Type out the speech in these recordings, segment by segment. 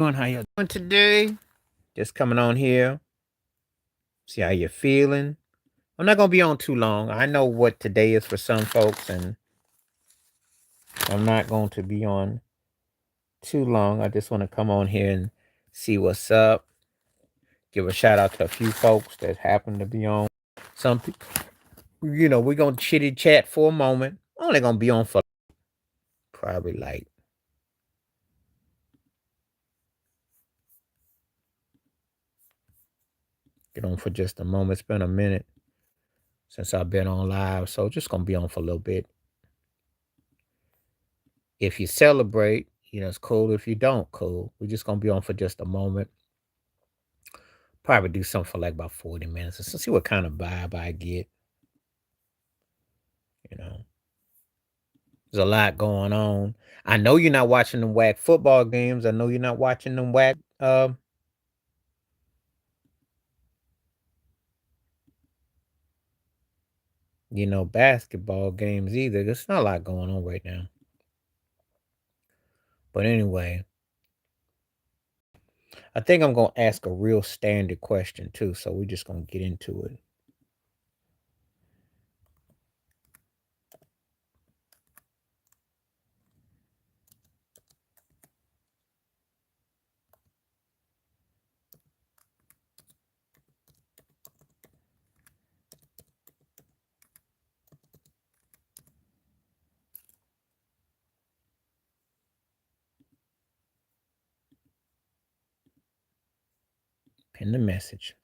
Doing how you doing today? Just coming on here, see how you're feeling. I'm not gonna be on too long. I know what today is for some folks, and I'm not going to be on too long. I just want to come on here and see what's up. Give a shout out to a few folks that happen to be on. Some people, we're gonna chitty chat for a moment. Only gonna be on for probably like get on for just a moment. It's been a minute since I've been on live, so just gonna be on for a little bit. If you celebrate, it's cool. If you don't, cool. We're just gonna be on for just a moment. Probably do something for like about 40 minutes. Let's see what kind of vibe I get. You know, there's a lot going on. I know you're not watching them whack football games. I know you're not watching them whack basketball games either. There's not a lot going on right now. But anyway, I think I'm gonna ask a real standard question too. So we're just gonna get into it. Pin the message.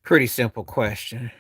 Pretty simple question.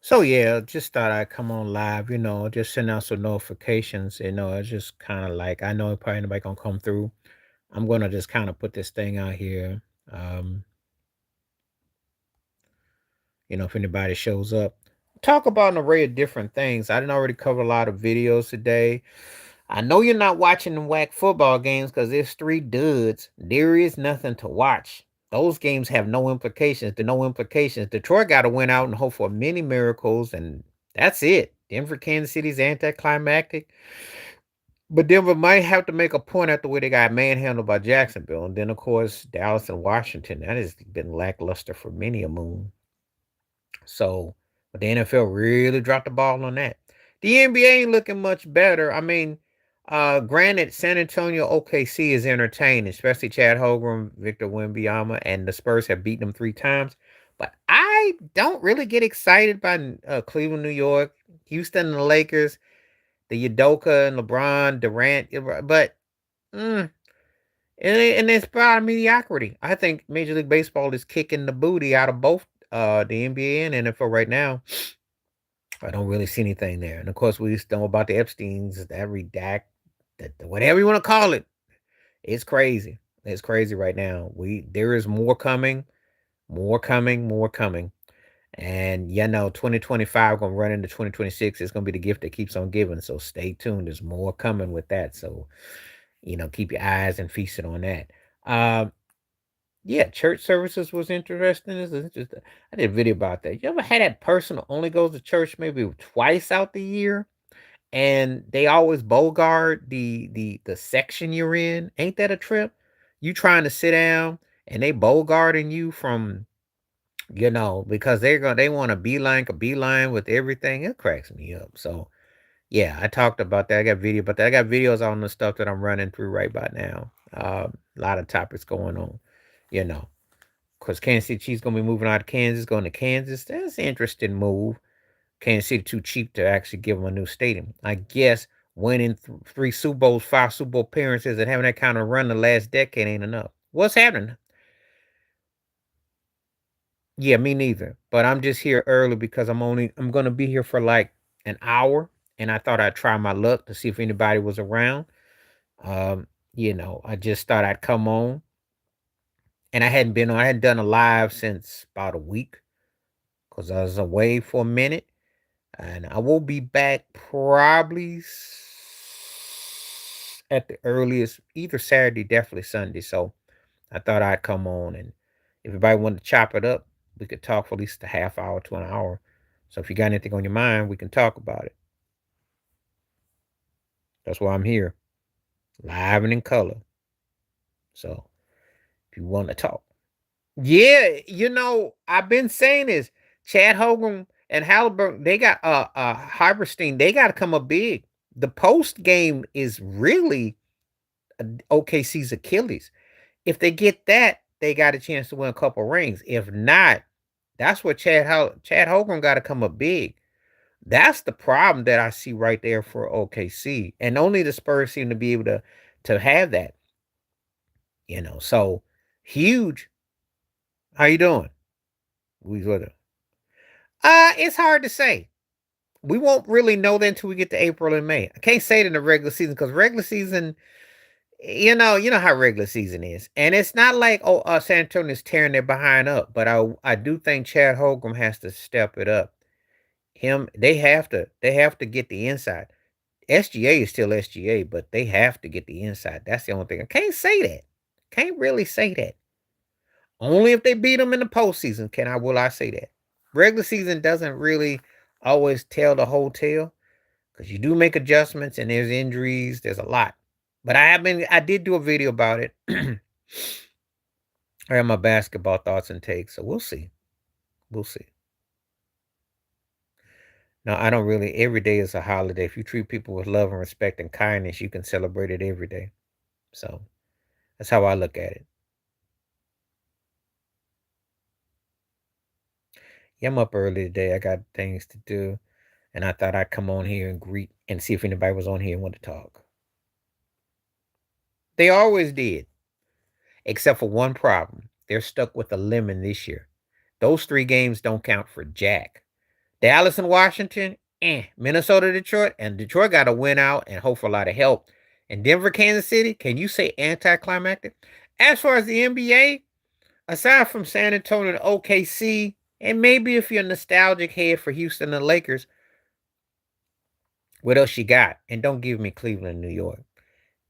So yeah, just thought I'd come on live, just send out some notifications. It's just kind of like I know probably nobody gonna come through. I'm gonna just kind of put this thing out here. Um, if anybody shows up. Talk about an array of different things. I didn't already cover a lot of videos today. I know you're not watching the whack football games because there's three duds. There is nothing to watch. Those games have no implications. The no implications. Detroit got to win out and hope for many miracles, and that's it. Denver, Kansas City's anticlimactic. But Denver might have to make a point after where they got manhandled by Jacksonville. And then, of course, Dallas and Washington. That has been lackluster for many a moon. So, but the NFL really dropped the ball on that. The NBA ain't looking much better. I mean, granted, San Antonio OKC is entertaining, especially Chad Holmgren, Victor Wembanyama, and the Spurs have beaten them 3 times. But I don't really get excited by Cleveland, New York, Houston, and the Lakers, the Udoka and LeBron, Durant. But and it's about mediocrity. I think Major League Baseball is kicking the booty out of both the NBA and NFL right now. I don't really see anything there. And of course, we just know about the Epstein's, that redact, that whatever you want to call it. It's crazy. It's crazy right now. There is more coming, more coming, more coming. And 2025 gonna run into 2026. It's gonna be the gift that keeps on giving. So stay tuned. There's more coming with that. So keep your eyes and feasted on that. Um, Yeah, church services was interesting. I did a video about that. You ever had that person who only goes to church maybe twice out the year, and they always bogart the section you're in? Ain't that a trip? You trying to sit down, and they bogarting you from, because they want to beeline with everything. It cracks me up. So yeah, I talked about that. I got video about that. I got videos on the stuff that I'm running through right about now. A lot of topics going on, you know. Because Kansas City Chiefs gonna be moving out of Kansas, going to Kansas. That's an interesting move. Kansas City too cheap to actually give them a new stadium. I guess winning three Super Bowls, five Super Bowl appearances, and having that kind of run the last decade ain't enough. What's happening? Yeah, me neither. But I'm just here early because I'm gonna be here for like an hour, and I thought I'd try my luck to see if anybody was around. Um, I just thought I'd come on, and I hadn't done a live since about a week because I was away for a minute, and I will be back probably at the earliest, either Saturday, definitely Sunday. So I thought I'd come on, and if everybody wanted to chop it up, we could talk for at least a half hour to an hour. So if you got anything on your mind, we can talk about it. That's why I'm here, live and in color. So if you want to talk. Yeah, I've been saying this. Chad Hogan and Halliburton, they got Hyberstein, they gotta come up big. The post game is really OKC's Achilles. If they get that, they got a chance to win a couple rings. If not, that's what Chad Hogan got to come up big. That's the problem that I see right there for OKC, and only the Spurs seem to be able to have that. So huge. How you doing? We with it. It's hard to say. We won't really know that until we get to April and May. I can't say it in the regular season because regular season, you know how regular season is, and it's not like San Antonio is tearing their behind up. But I do think Chad Holcomb has to step it up. They have to get the inside. SGA is still SGA, but they have to get the inside. That's the only thing. I can't say that. Can't really say that. Only if they beat them in the postseason will I say that. Regular season doesn't really always tell the whole tale because you do make adjustments and there's injuries. There's a lot. But I did do a video about it. I have my basketball thoughts and takes, so we'll see. We'll see. No, I don't really. Every day is a holiday. If you treat people with love and respect and kindness, you can celebrate it every day. So that's how I look at it. Yeah, I'm up early today. I got things to do, and I thought I'd come on here and greet and see if anybody was on here and want to talk. They always did, except for one problem. They're stuck with a lemon this year. Those three games don't count for jack. Dallas and Washington, Minnesota, Detroit, and Detroit got to win out and hope for a lot of help. And Denver, Kansas City, can you say anticlimactic? As far as the NBA, aside from San Antonio and OKC, and maybe if you're a nostalgic head for Houston and the Lakers, what else you got? And don't give me Cleveland and New York.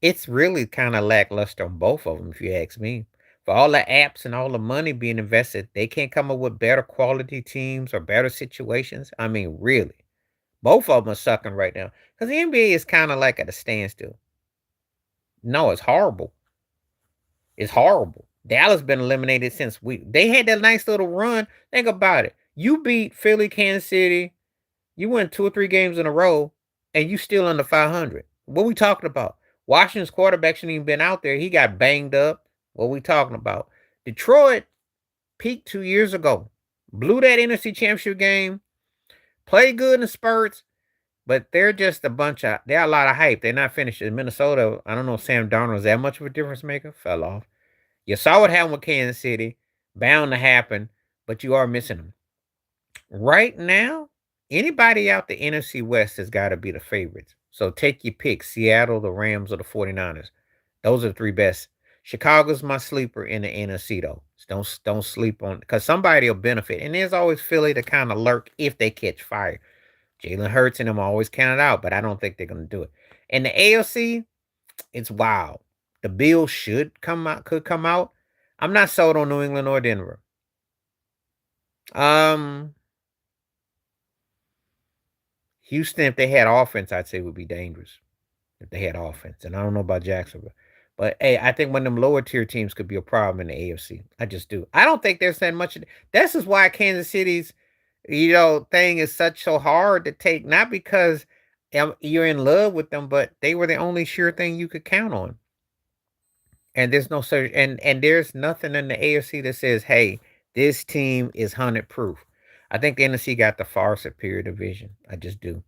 It's really kind of lackluster on both of them, if you ask me. For all the apps and all the money being invested, they can't come up with better quality teams or better situations. I mean, really. Both of them are sucking right now because the NBA is kind of like at a standstill. No, it's horrible. It's horrible. Dallas been eliminated since they had that nice little run. Think about it. You beat Philly, Kansas City. You win 2 or 3 games in a row, and you still under 500. What we talking about? Washington's quarterback shouldn't even been out there. He got banged up. What we talking about? Detroit peaked 2 years ago. Blew that NFC Championship game. Played good in the spurts. But they're just they're a lot of hype. They're not finished. In Minnesota, I don't know if Sam Darnold is that much of a difference maker. Fell off. You saw what happened with Kansas City. Bound to happen, but you are missing them. Right now, anybody out the NFC West has got to be the favorites. So take your pick, Seattle, the Rams, or the 49ers. Those are the three best. Chicago's my sleeper in the NFC, though. Don't sleep on, because somebody will benefit. And there's always Philly to kind of lurk if they catch fire. Jalen Hurts and them always counted out, but I don't think they're going to do it. And the AFC, it's wild. The Bills could come out. I'm not sold on New England or Denver. Um, Houston, if they had offense, I'd say would be dangerous. If they had offense, and I don't know about Jacksonville, but hey, I think one of them lower tier teams could be a problem in the AFC. I just do. I don't think there's that much. This is why Kansas City's, thing is such so hard to take. Not because you're in love with them, but they were the only sure thing you could count on. And there's no such and there's nothing in the AFC that says, "Hey, this team is 100 proof." I think the NFC got the far superior division. I just do.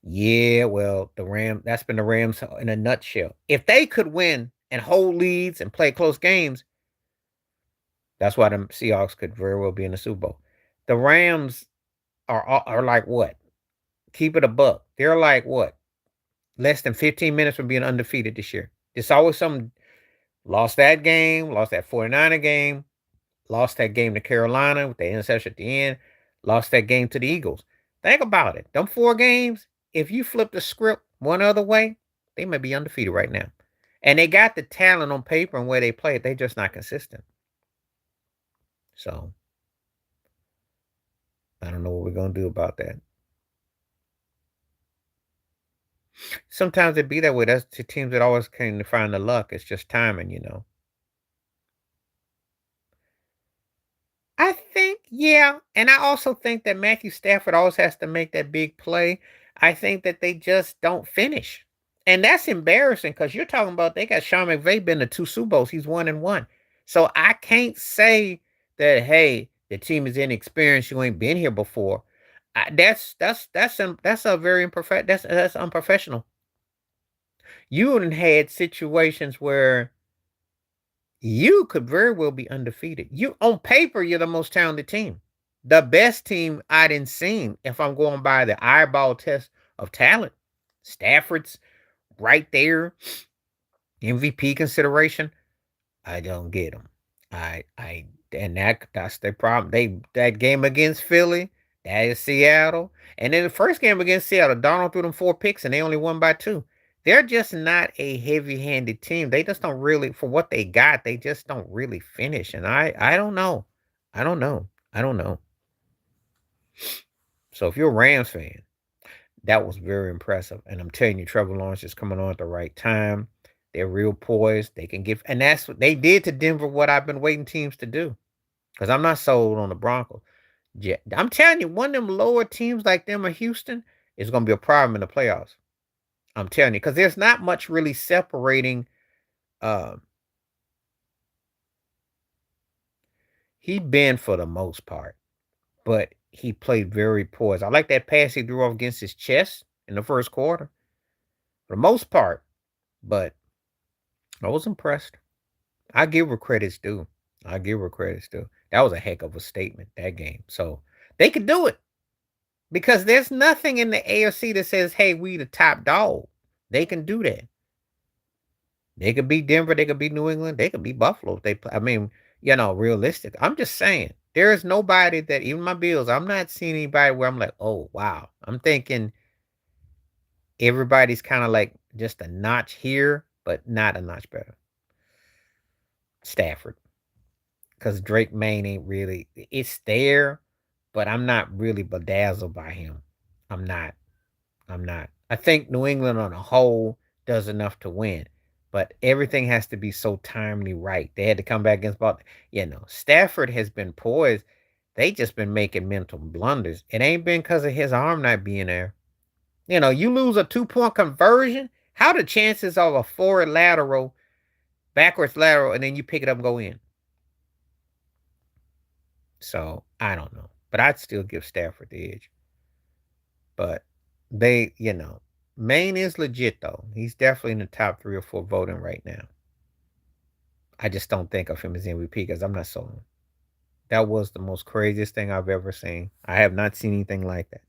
Yeah, well, that's been the Rams in a nutshell. If they could win and hold leads and play close games, that's why the Seahawks could very well be in the Super Bowl. The Rams are like what? Keep it a buck. They're like what? Less than 15 minutes from being undefeated this year. There's always some lost that game, lost that 49er game, lost that game to Carolina with the interception at the end, lost that game to the Eagles. Think about it. Them 4 games, if you flip the script one other way, they may be undefeated right now. And they got the talent on paper and where they play it, they're just not consistent. So I don't know what we're gonna do about that. Sometimes it be that way. That's the teams that always came to find the luck. It's just timing. I think, yeah, and I also think that Matthew Stafford always has to make that big play. I think that they just don't finish, and that's embarrassing because you're talking about they got Sean McVay been to 2 Super Bowls. He's 1-1, so I can't say that. Hey, the team is inexperienced. You ain't been here before. That's a very imperfect. That's unprofessional. You had situations where you could very well be undefeated. You on paper, you're the most talented team. The best team I didn't seen, if I'm going by the eyeball test of talent. Stafford's right there. MVP consideration. I don't get them. I and that's their problem. That game against Philly, that is Seattle. And then the first game against Seattle, Donald threw them 4 picks and they only won by 2. They're just not a heavy-handed team. They just don't really, for what they got, they just don't really finish. And I don't know. I don't know. I don't know. So if you're a Rams fan, that was very impressive. And I'm telling you, Trevor Lawrence is coming on at the right time. They're real poised. They can give, and that's what they did to Denver. What I've been waiting teams to do, because I'm not sold on the Broncos. Yeah, I'm telling you, one of them lower teams like them or Houston is going to be a problem in the playoffs. I'm telling you, because there's not much really separating. Uh, he been for the most part, but he played very poised. I like that pass he threw off against his chest in the first quarter, for the most part. But I was impressed. I give her credits due. I give her credits due. That was a heck of a statement, that game. So they could do it because there's nothing in the AFC that says, hey, we the top dog. They can do that. They could beat Denver. They could beat New England. They could beat Buffalo. If they play. I mean, realistic. I'm just saying. There is nobody that, even my Bills, I'm not seeing anybody where I'm like, oh, wow. I'm thinking everybody's kind of like just a notch here, but not a notch better. Stafford. Because Drake Maine ain't really, it's there, but I'm not really bedazzled by him. I'm not. I'm not. I think New England on a whole does enough to win, but everything has to be so timely right. They had to come back against Baltimore. Stafford has been poised. They just been making mental blunders. It ain't been because of his arm not being there. You lose a 2-point conversion. How the chances of a forward lateral, backwards lateral, and then you pick it up and go in? So I don't know, but I'd still give Stafford the edge. But Maine is legit though. He's definitely in the top 3 or 4 voting right now. I just don't think of him as MVP because I'm not sold. That was the most craziest thing I've ever seen. I have not seen anything like that.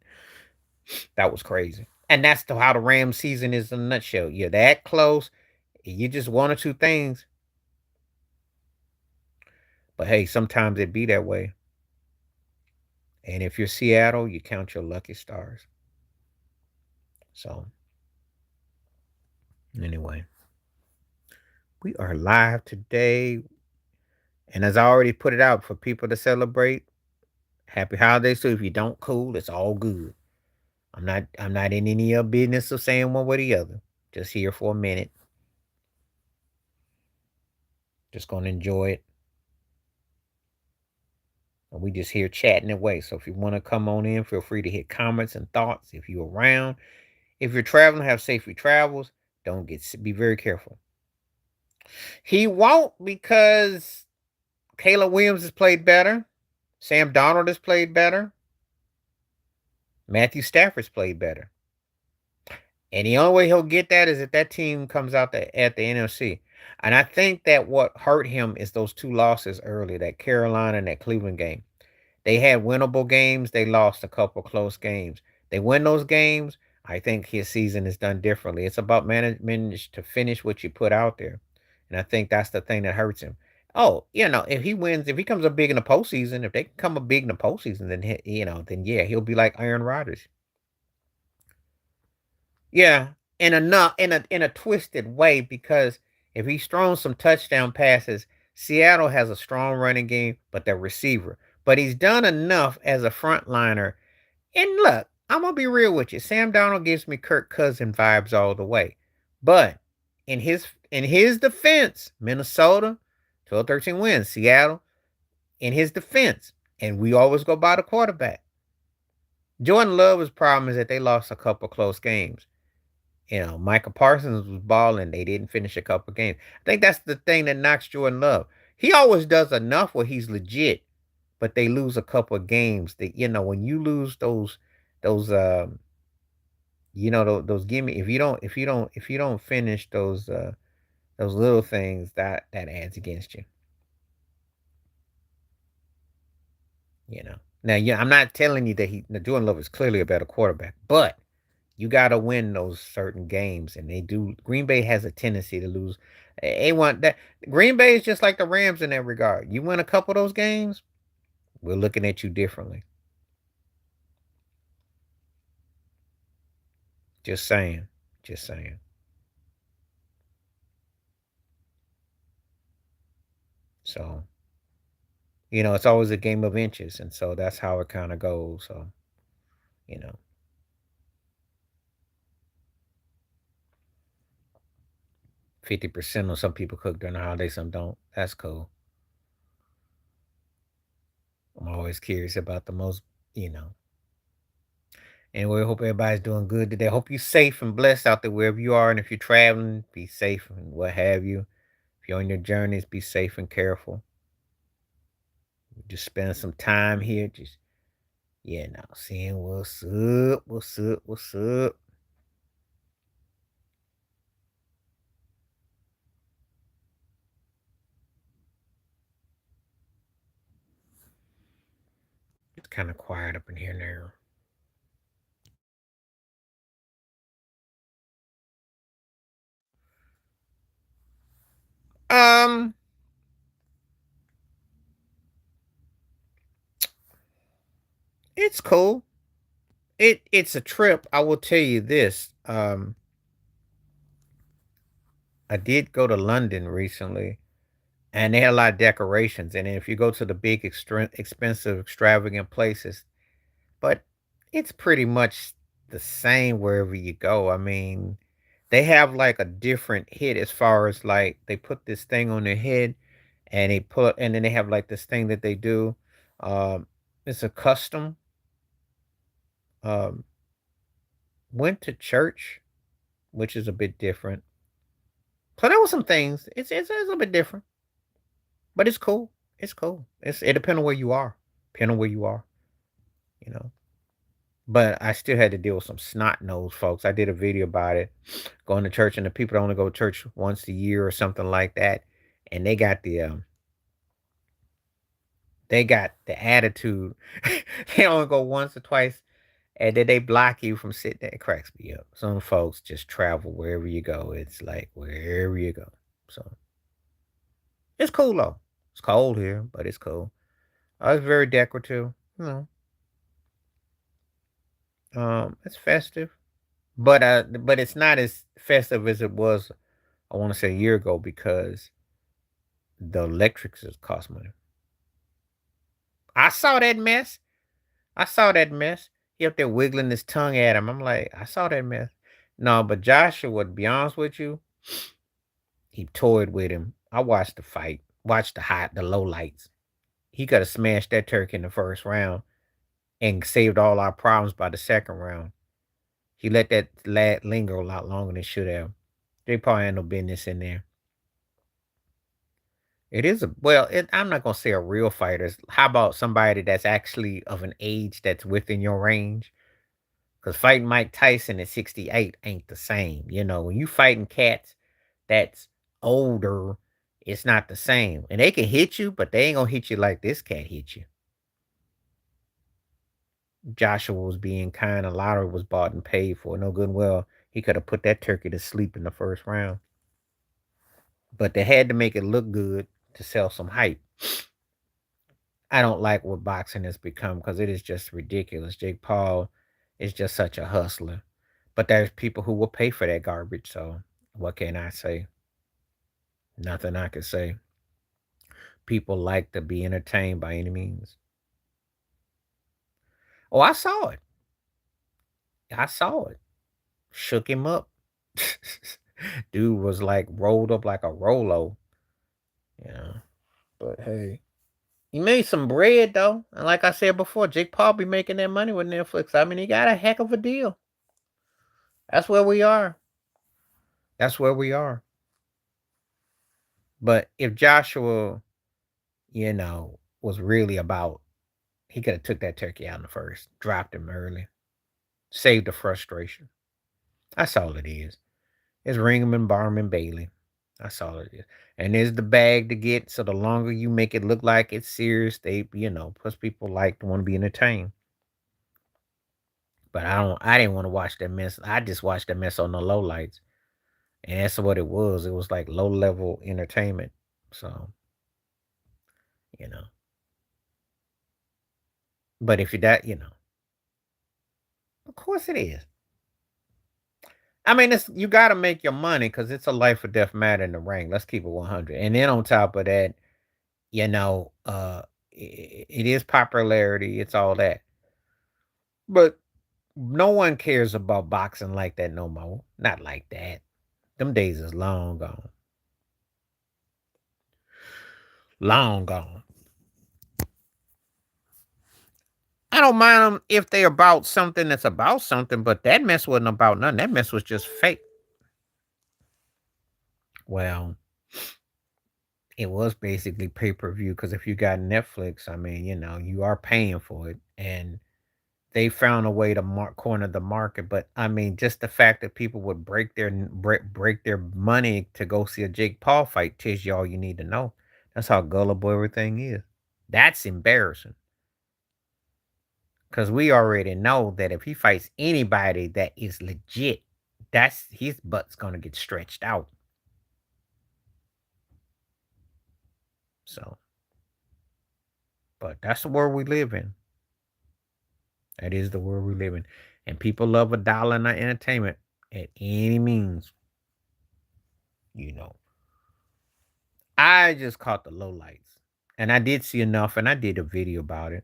That was crazy. And that's how the Rams season is in a nutshell. You're that close. You just 1 or 2 things. But hey, sometimes it be that way. And if you're Seattle, you count your lucky stars. So, anyway, We are live today. And as I already put it out for people to celebrate, happy holidays too. If you don't, cool, it's all good. I'm not in any of business of saying one way or the other. Just here for a minute. Just gonna enjoy it. And we just here chatting away. So if you want to come on in, feel free to hit comments and thoughts. If you're around, if you're traveling, have safety travels. Don't be very careful. He won't because Caleb Williams has played better. Sam Donald has played better. Matthew Stafford's played better. And the only way he'll get that is if that team comes out at the NFC. And I think that what hurt him is those two losses early, that Carolina and that Cleveland game. They had winnable games. They lost a couple close games. They win those games. I think his season is done differently. It's about management to finish what you put out there. And I think that's the thing that hurts him. Oh, if he wins, if he comes up big in the postseason, if they come up big in the postseason, then yeah, he'll be like Aaron Rodgers. Yeah, in a twisted way because if he's thrown some touchdown passes, Seattle has a strong running game, but their receiver. But he's done enough as a frontliner. And look, I'm gonna be real with you. Sam Donald gives me Kirk Cousin vibes all the way. But in his defense, Minnesota, 12-13 wins. Seattle, in his defense, and we always go by the quarterback. Jordan Love's problem is that they lost a couple close games. Michael Parsons was balling. They didn't finish a couple games. I think that's the thing that knocks Jordan Love. He always does enough where he's legit, but they lose a couple of games. That when you lose those those gimme if you don't finish those little things that adds against you. Now, yeah, I'm not telling you that Jordan Love is clearly a better quarterback, but you got to win those certain games, and they do. Green Bay has a tendency to lose. They want that. Green Bay is just like the Rams in that regard. You win a couple of those games, we're looking at you differently. Just saying. Just saying. So, it's always a game of inches, and so that's how it kind of goes. So, you know, 50% of some people cook during the holiday, some don't. That's cool. I'm always curious about the most, you know. Anyway, hope everybody's doing good today. Hope you're safe and blessed out there wherever you are. And if you're traveling, be safe and what have you. If you're on your journeys, be safe and careful. Just spend some time here. Just, seeing what's up, what's up, what's up. It's kind of quiet up in here now. Um, it's cool. It's a trip. I will tell you this. I did go to London recently, and they had a lot of decorations. And if you go to the big, expensive, extravagant places, but it's pretty much the same wherever you go. I mean, they have like a different hit as far as like they put this thing on their head, and then they have like this thing that they do. It's a custom. Um, went to church, which is a bit different. So there were some things. It's a bit different, but it's cool. It's cool. It depends on where you are. Depending on where you are, you know. But I still had to deal with some snot nosed folks. I did a video about it, going to church, and the people that only go to church once a year or something like that, and they got the attitude. They only go once or twice, and then they block you from sitting there. It cracks me up. Some folks just travel wherever you go. It's like wherever you go. So it's cool though. It's cold here, but it's cool. It's very decorative. It's festive, but it's not as festive as it was I want to say a year ago, because the electrics has cost money. I saw that mess. I saw that mess. He up there wiggling his tongue at him. I'm like, I saw that mess. No, but Joshua, to be honest with you, he toyed with him. I watched the fight, watched the low lights. He could have smashed that turkey in the first round and saved all our problems by the second round. He let that lad linger a lot longer than it should have. They probably had no business in there. It is I'm not gonna say a real fighter. How about somebody that's actually of an age that's within your range? Because fighting Mike Tyson at 68 ain't the same. When you fighting cats that's older, it's not the same. And they can hit you, but they ain't gonna hit you like this cat hit you. Joshua was being kind. A lottery was bought and paid for. No good and well. He could have put that turkey to sleep in the first round. But they had to make it look good to sell some hype. I don't like what boxing has become, because it is just ridiculous. Jake Paul is just such a hustler. But there's people who will pay for that garbage. So what can I say? Nothing I can say. People like to be entertained by any means. Oh, I saw it. I saw it. Shook him up. Dude was like rolled up like a Rolo. Yeah. But hey, he made some bread though. And like I said before, Jake Paul be making that money with Netflix. I mean, he got a heck of a deal. That's where we are. That's where we are. But if Joshua, was really about, he could have took that turkey out in the first, dropped him early, saved the frustration. That's all it is. It's Ringman, Barman, Bailey. That's all it is. And there's the bag to get. So the longer you make it look like it's serious, plus people like to want to be entertained. But I didn't want to watch that mess. I just watched that mess on the low lights. And that's what it was. It was like low level entertainment. So, you know. But if you're that, of course it is. I mean, you got to make your money, because it's a life or death matter in the ring. Let's keep it 100. And then on top of that, it is popularity. It's all that. But no one cares about boxing like that no more. Not like that. Them days is long gone. Long gone. I don't mind them if they're about something that's about something, but that mess wasn't about nothing. That mess was just fake. Well, it was basically pay-per-view, because if you got Netflix, I mean, you are paying for it. And they found a way to corner the market. But I mean, just the fact that people would break their money to go see a Jake Paul fight tells you all you need to know. That's how gullible everything is. That's embarrassing. Because we already know that if he fights anybody that is legit, that's his butt's gonna get stretched out. So, but that's the world we live in. That is the world we live in. And people love a dollar in entertainment at any means. I just caught the lowlights. And I did see enough, and I did a video about it.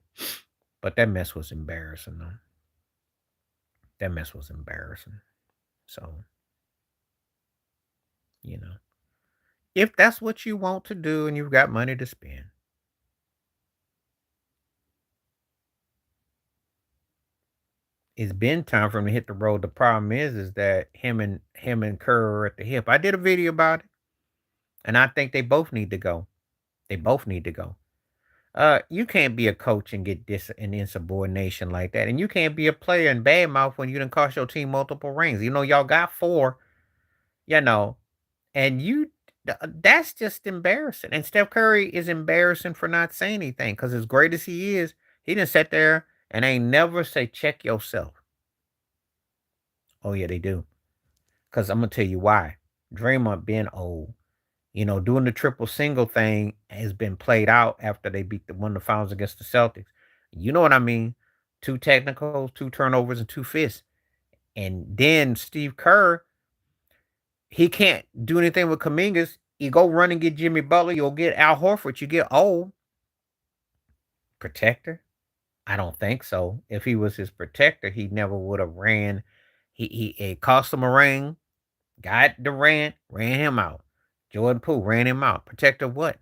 But that mess was embarrassing, though. That mess was embarrassing. So, if that's what you want to do and you've got money to spend, it's been time for him to hit the road. The problem is that him and Kerr are at the hip. I did a video about it, and I think they both need to go. They both need to go. You can't be a coach and get an insubordination like that, and you can't be a player and badmouth when you done cost your team multiple rings. Y'all got 4, and that's just embarrassing. And Steph Curry is embarrassing for not saying anything, because as great as he is, he didn't sit there and ain't never say, check yourself. Oh yeah, they do. Because I'm gonna tell you why. Draymond been old. Doing the triple single thing has been played out after they won the finals against the Celtics. You know what I mean? 2 technicals, 2 turnovers, and 2 fists. And then Steve Kerr, He can't do anything with Kumingas. You go run and get Jimmy Butler, you'll get Al Horford, you get old. Protector? I don't think so. If he was his protector, he never would have ran. He it cost him a ring, got Durant, ran him out. Jordan Poole ran him out. Protector what?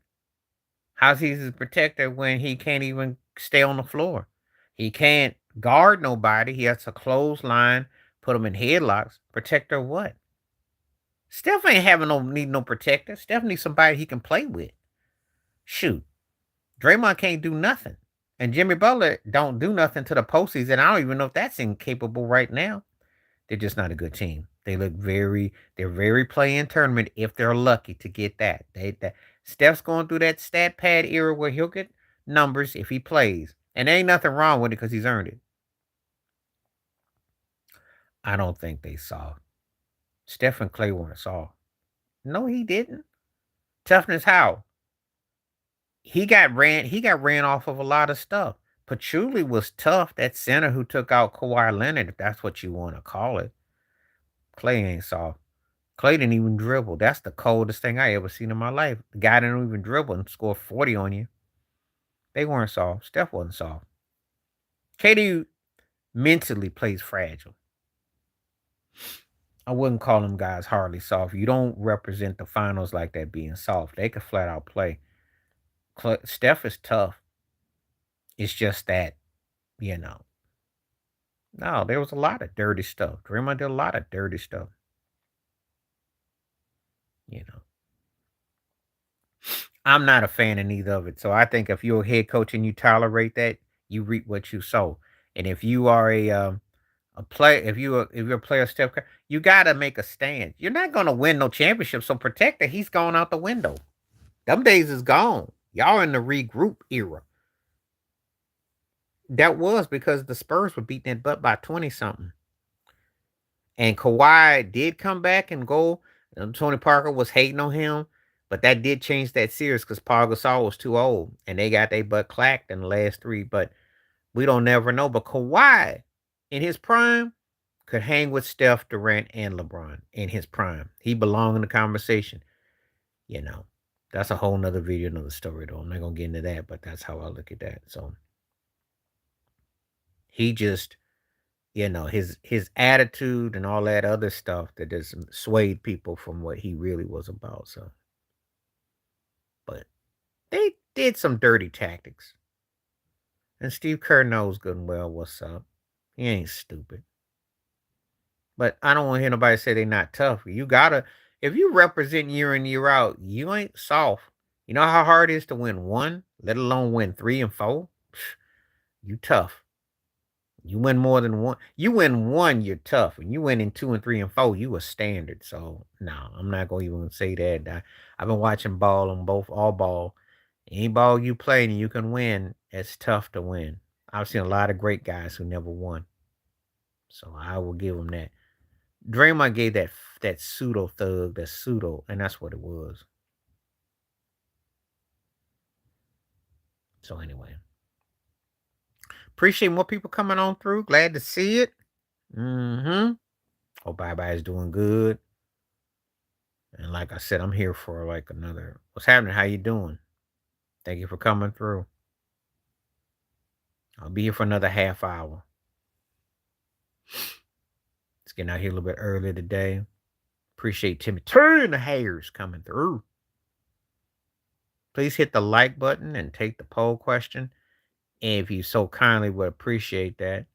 How's he his protector when he can't even stay on the floor? He can't guard nobody. He has to clothesline, put him in headlocks. Protector what? Steph ain't having no need no protector. Steph needs somebody he can play with. Shoot. Draymond can't do nothing. And Jimmy Butler don't do nothing to the postseason. I don't even know if that's incapable right now. They're just not a good team. They're very play-in tournament if they're lucky to get that. Steph's going through that stat pad era where he'll get numbers if he plays. And there ain't nothing wrong with it because he's earned it. I don't think they saw. Steph and Clay weren't saw. No, he didn't. Toughness how? He got ran off of a lot of stuff. Patchouli was tough. That center who took out Kawhi Leonard, if that's what you want to call it. Clay ain't soft. Clay didn't even dribble. That's the coldest thing I ever seen in my life. The guy didn't even dribble and score 40 on you. They weren't soft. Steph wasn't soft. KD mentally plays fragile. I wouldn't call them guys hardly soft. You don't represent the finals like that being soft. They could flat out play. Steph is tough. It's just that, you know. No, there was a lot of dirty stuff. Draymond did a lot of dirty stuff. You know. I'm not a fan of neither of it. So I think if you're a head coach and you tolerate that, you reap what you sow. And if you are a player, if you're a player, Steph Curry, you got to make a stand. You're not going to win no championship. So protector, he's gone out the window. Them days is gone. Y'all in the regroup era. That was because the Spurs were beating that butt by 20 something. And Kawhi did come back and go. Tony Parker was hating on him, but that did change that series because Paul Gasol was too old, and they got their butt clacked in the last three. But we don't never know. But Kawhi, in his prime, could hang with Steph, Durant, and LeBron in his prime. He belonged in the conversation. You know, that's a whole nother video, another story, though. I'm not gonna get into that, but that's how I look at that. So he just his attitude and all that other stuff that just swayed people from what he really was about. So, but they did some dirty tactics, and Steve Kerr knows good and well what's up. He ain't stupid. But I don't want to hear nobody say they not tough. You gotta, if you represent year in year out, you ain't soft. You know how hard it is to win one, let alone win 3 and 4. You tough. You win more than one. You win one, you're tough. When you win in 2 and 3 and 4, you a standard. So no, I'm not gonna even say that. I've been watching ball on all ball. Any ball you play and you can win, it's tough to win. I've seen a lot of great guys who never won. So I will give them that. Draymond gave that pseudo thug, that pseudo, and that's what it was. So anyway. Appreciate more people coming on through. Glad to see it. Mm-hmm. Hope everybody's doing good. And like I said, I'm here for like another. What's happening? How you doing? Thank you for coming through. I'll be here for another half hour. It's getting out here a little bit earlier today. Appreciate Timmy and the hairs coming through. Please hit the like button and take the poll question. And if you so kindly would appreciate that.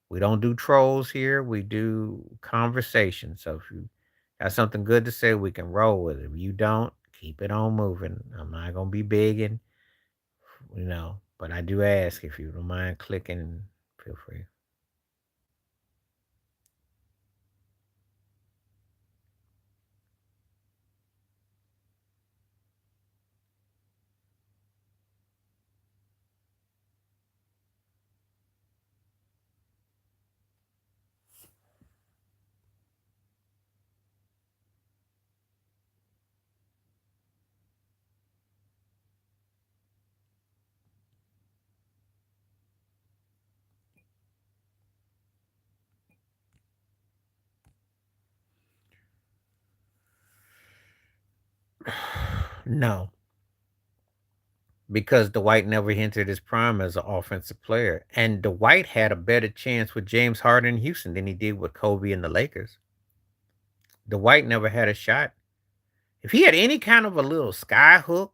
We don't do trolls here. We do conversation. So if you got something good to say, we can roll with it. If you don't, keep it on moving. I'm not going to be big and, but I do ask if you don't mind clicking, feel free. No, because Dwight never entered his prime as an offensive player. And Dwight had a better chance with James Harden in Houston than he did with Kobe and the Lakers. Dwight never had a shot. If he had any kind of a little sky hook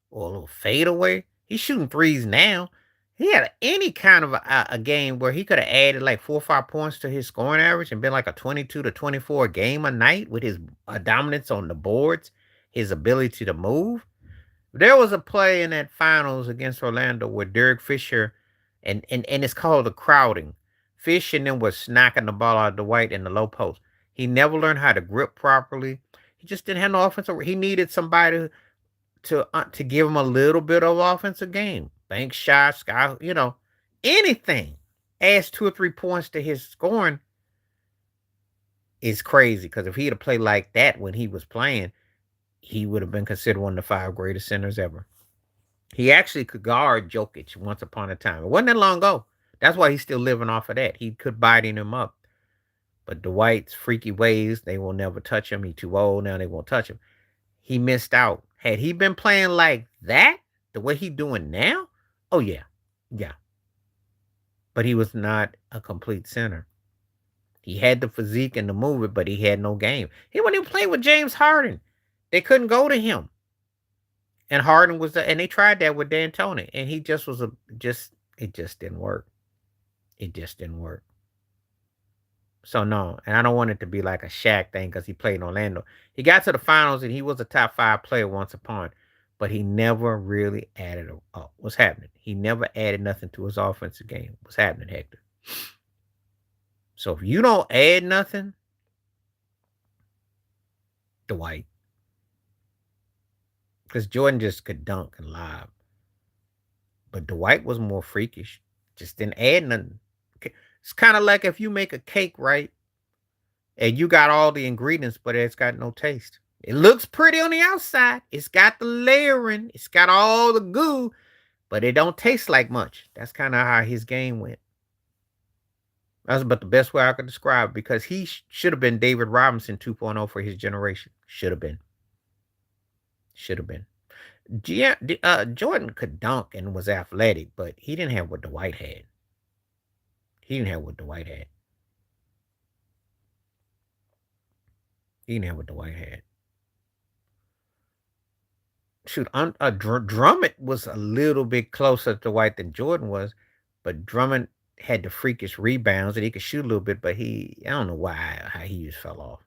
or a little fadeaway, he's shooting threes now. He had any kind of a game where he could have added like 4 or 5 points to his scoring average and been like a 22 to 24 game a night with his dominance on the boards, his ability to move. There was a play in that finals against Orlando where Derek Fisher, and it's called the crowding. Fish and them was knocking the ball out of the white in the low post. He never learned how to grip properly. He just didn't have no offensive. He needed somebody to give him a little bit of offensive game. Bank shots, anything. Adds 2 or 3 points to his scoring is crazy. Because if he'd have played like that when he was playing, he would have been considered one of the 5 greatest centers ever. He actually could guard Jokic once upon a time. It wasn't that long ago. That's why he's still living off of that. He could biting him up. But Dwight's freaky ways, they will never touch him. He's too old now. They won't touch him. He missed out. Had he been playing like that, the way he's doing now, oh yeah, yeah. But he was not a complete center. He had the physique and the movement, but he had no game. He wasn't even playing with James Harden. They couldn't go to him. And Harden was and they tried that with D'Antoni, and he just was it just didn't work. It just didn't work. So no, and I don't want it to be like a Shaq thing because he played in Orlando. He got to the finals and he was a top 5 player once upon, but he never really added what's happening. He never added nothing to his offensive game. What's happening, Hector? So if you don't add nothing, Dwight, because Jordan just could dunk and lob, but Dwight was more freakish. Just didn't add nothing. It's kind of like if you make a cake, right? And you got all the ingredients, but it's got no taste. It looks pretty on the outside. It's got the layering. It's got all the goo, but it don't taste like much. That's kind of how his game went. That's about the best way I could describe it, because he should have been David Robinson 2.0 for his generation. Should have been. Should have been. Jordan could dunk and was athletic, but he didn't have what Dwight had. He didn't have what Dwight had. He didn't have what Dwight had. Shoot, Drummond was a little bit closer to Dwight than Jordan was, but Drummond had the freakish rebounds and he could shoot a little bit, but I don't know how he just fell off.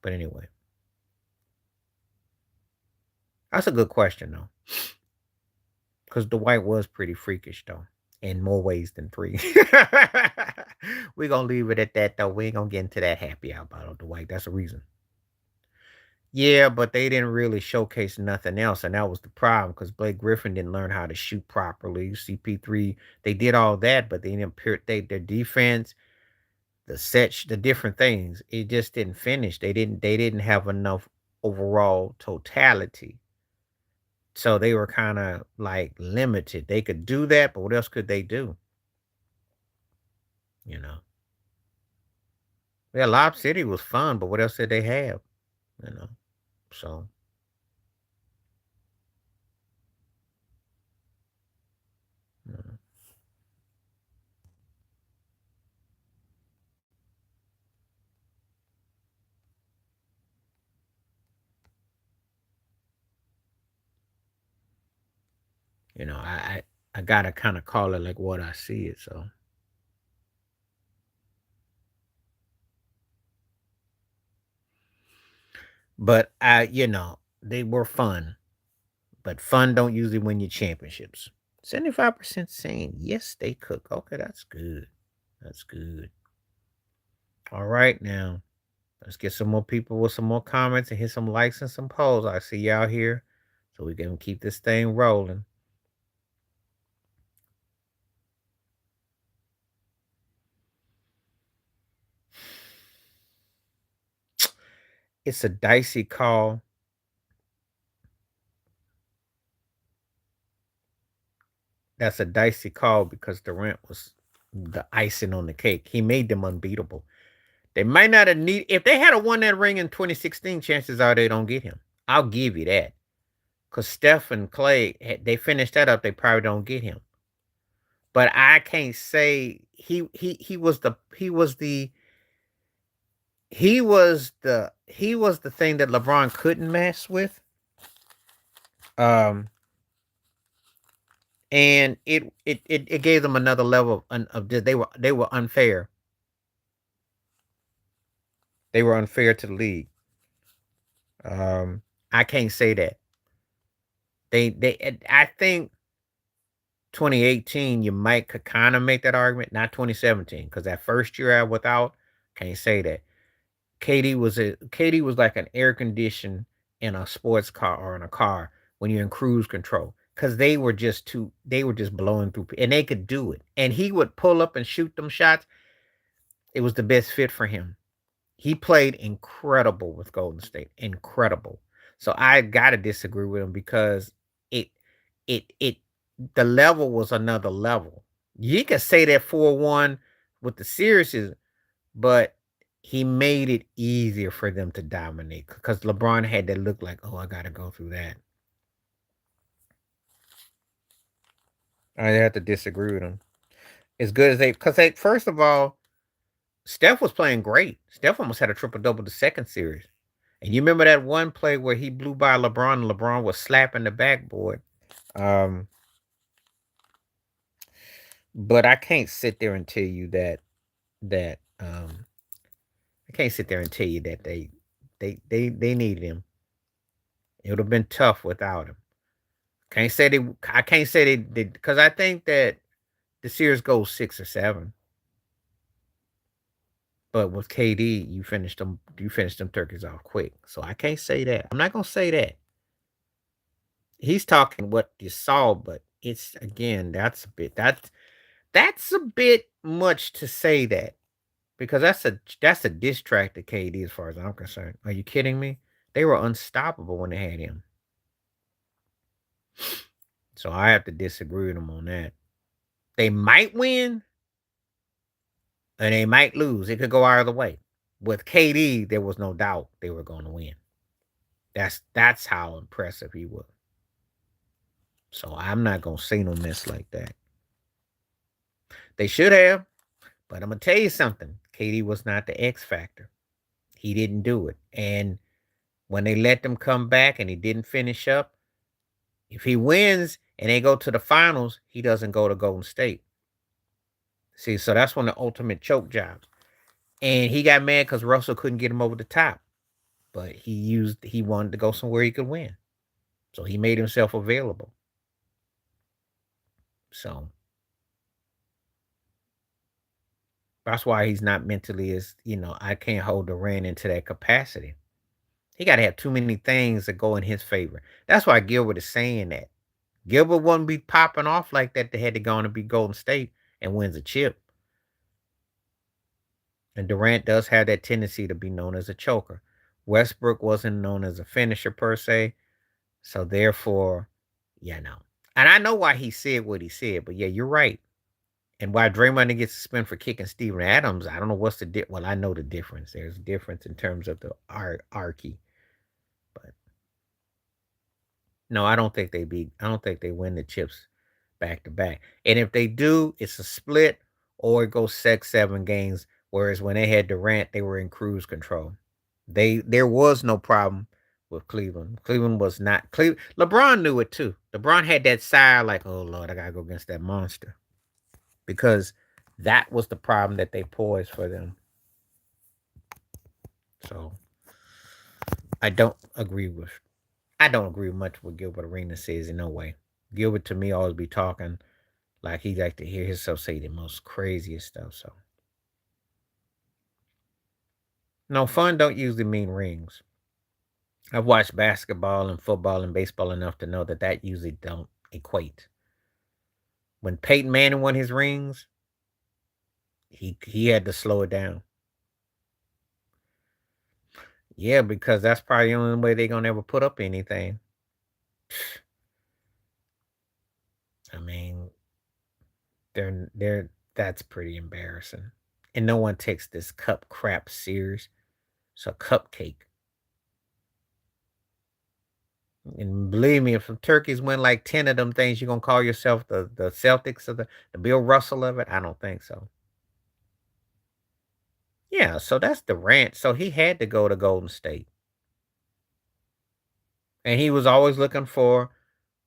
But anyway, that's a good question though, because Dwight was pretty freakish though, in more ways than 3. We're gonna leave it at that though. We ain't gonna get into that happy hour about Dwight. That's a reason. Yeah, but they didn't really showcase nothing else, and that was the problem because Blake Griffin didn't learn how to shoot properly. CP3, they did all that, but they didn't their defense, the different things. It just didn't finish. They didn't have enough overall totality. So they were kind of like limited. They could do that, but what else could they do? You know. Yeah, Lob City was fun, but what else did they have? You know. So mm, I gotta kind of call it like what I see it. So, but they were fun, but fun don't usually win you championships. 75% saying yes, they cook. Okay, that's good. That's good. All right, now let's get some more people with some more comments and hit some likes and some polls. I see y'all here, so we can keep this thing rolling. It's a dicey call. That's a dicey call because Durant was the icing on the cake. He made them unbeatable. They might not have need if they had a won that ring in 2016. Chances are they don't get him. I'll give you that. Because Steph and Clay, they finished that up. They probably don't get him. But I can't say he was the he was the thing that LeBron couldn't mess with. Um, and it gave them another level of they were unfair. They were unfair to the league. Um, I can't say that. I think 2018 you might could kind of make that argument, not 2017, because that first year out without, can't say that. KD was like an air condition in a sports car or in a car when you're in cruise control. Cause they were just blowing through and they could do it. And he would pull up and shoot them shots. It was the best fit for him. He played incredible with Golden State. Incredible. So I gotta disagree with him because it it the level was another level. You could say that 4-1 with the series, but he made it easier for them to dominate because LeBron had to look like, oh, I gotta go through that. I have to disagree with him. As good as because first of all, Steph was playing great. Steph almost had a triple double the second series. And you remember that one play where he blew by LeBron and LeBron was slapping the backboard. Um, but I can't sit there and tell you that I can't sit there and tell you that they needed him. It would have been tough without him. Can't say they. I can't say they did because I think that the series goes 6 or 7. But with KD, you finished them. You finished them turkeys off quick. So I can't say that. I'm not gonna say that. He's talking what you saw, but it's again that's a bit much to say that because that's a diss track to KD as far as I'm concerned. Are you kidding me? They were unstoppable when they had him. So I have to disagree with them on that. They might win and they might lose. It could go either way. With KD, there was no doubt they were going to win. That's how impressive he was. So I'm not gonna say no mess like that. They should have, but I'm gonna tell you something. KD was not the X factor. He didn't do it. And when they let them come back and he didn't finish up, if he wins and they go to the finals, he doesn't go to Golden State. See, so that's one of the ultimate choke jobs. And he got mad because Russell couldn't get him over the top. But he wanted to go somewhere he could win. So he made himself available. So that's why he's not mentally as, I can't hold Durant into that capacity. He got to have too many things that go in his favor. That's why Gilbert is saying that. Gilbert wouldn't be popping off like that. They had to go on and be Golden State and wins a chip. And Durant does have that tendency to be known as a choker. Westbrook wasn't known as a finisher per se. So therefore, no. And I know why he said what he said, but yeah, you're right. And why Draymond didn't get suspended for kicking Steven Adams, I don't know what's the well, I know the difference. There's a difference in terms of the archy. But no, I don't think they win the chips back to back. And if they do, it's a split or it goes 6-7 games. Whereas when they had Durant, they were in cruise control. There was no problem with Cleveland. Cleveland was not Cleveland. LeBron knew it too. LeBron had that side like, oh Lord, I gotta go against that monster. Because that was the problem that they posed for them. So I don't agree much with Gilbert Arenas says in no way. Gilbert to me always be talking like he like to hear himself say the most craziest stuff. So no, fun don't usually mean rings. I've watched basketball and football and baseball enough to know that usually don't equate. When Peyton Manning won his rings, he had to slow it down. Yeah, because that's probably the only way they're gonna ever put up anything. I mean, they're that's pretty embarrassing. And no one takes this cup crap serious. It's a cupcake. And believe me, if some turkeys win like 10 of them things, you're gonna call yourself the Celtics or the Bill Russell of it? I don't think so. Yeah, so that's Durant. So he had to go to Golden State. And he was always looking for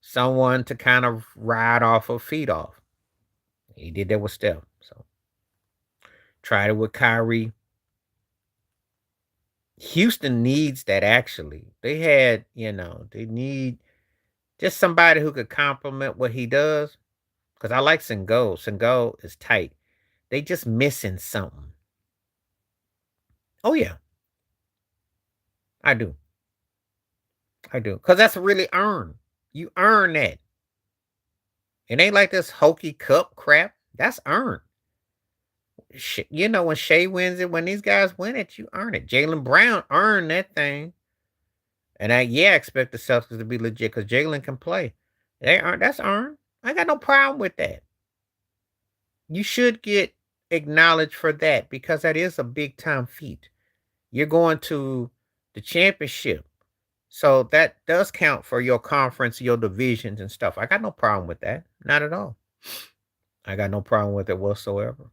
someone to kind of ride off or feed off. He did that with Steph. So tried it with Kyrie. Houston needs that actually. They had, they need just somebody who could complement what he does. Because I like Sengun. Sengun is tight. They just missing something. Oh yeah, I do. I do. Because that's really earned. You earn that. It ain't like this hokey cup crap. That's earned. When Shea wins it, when these guys win it, you earn it. Jaylen Brown earned that thing. And I expect the Celtics to be legit because Jalen can play. That's earned. I got no problem with that. You should get acknowledged for that because that is a big time feat. You're going to the championship. So that does count for your conference, your divisions and stuff. I got no problem with that. Not at all. I got no problem with it whatsoever.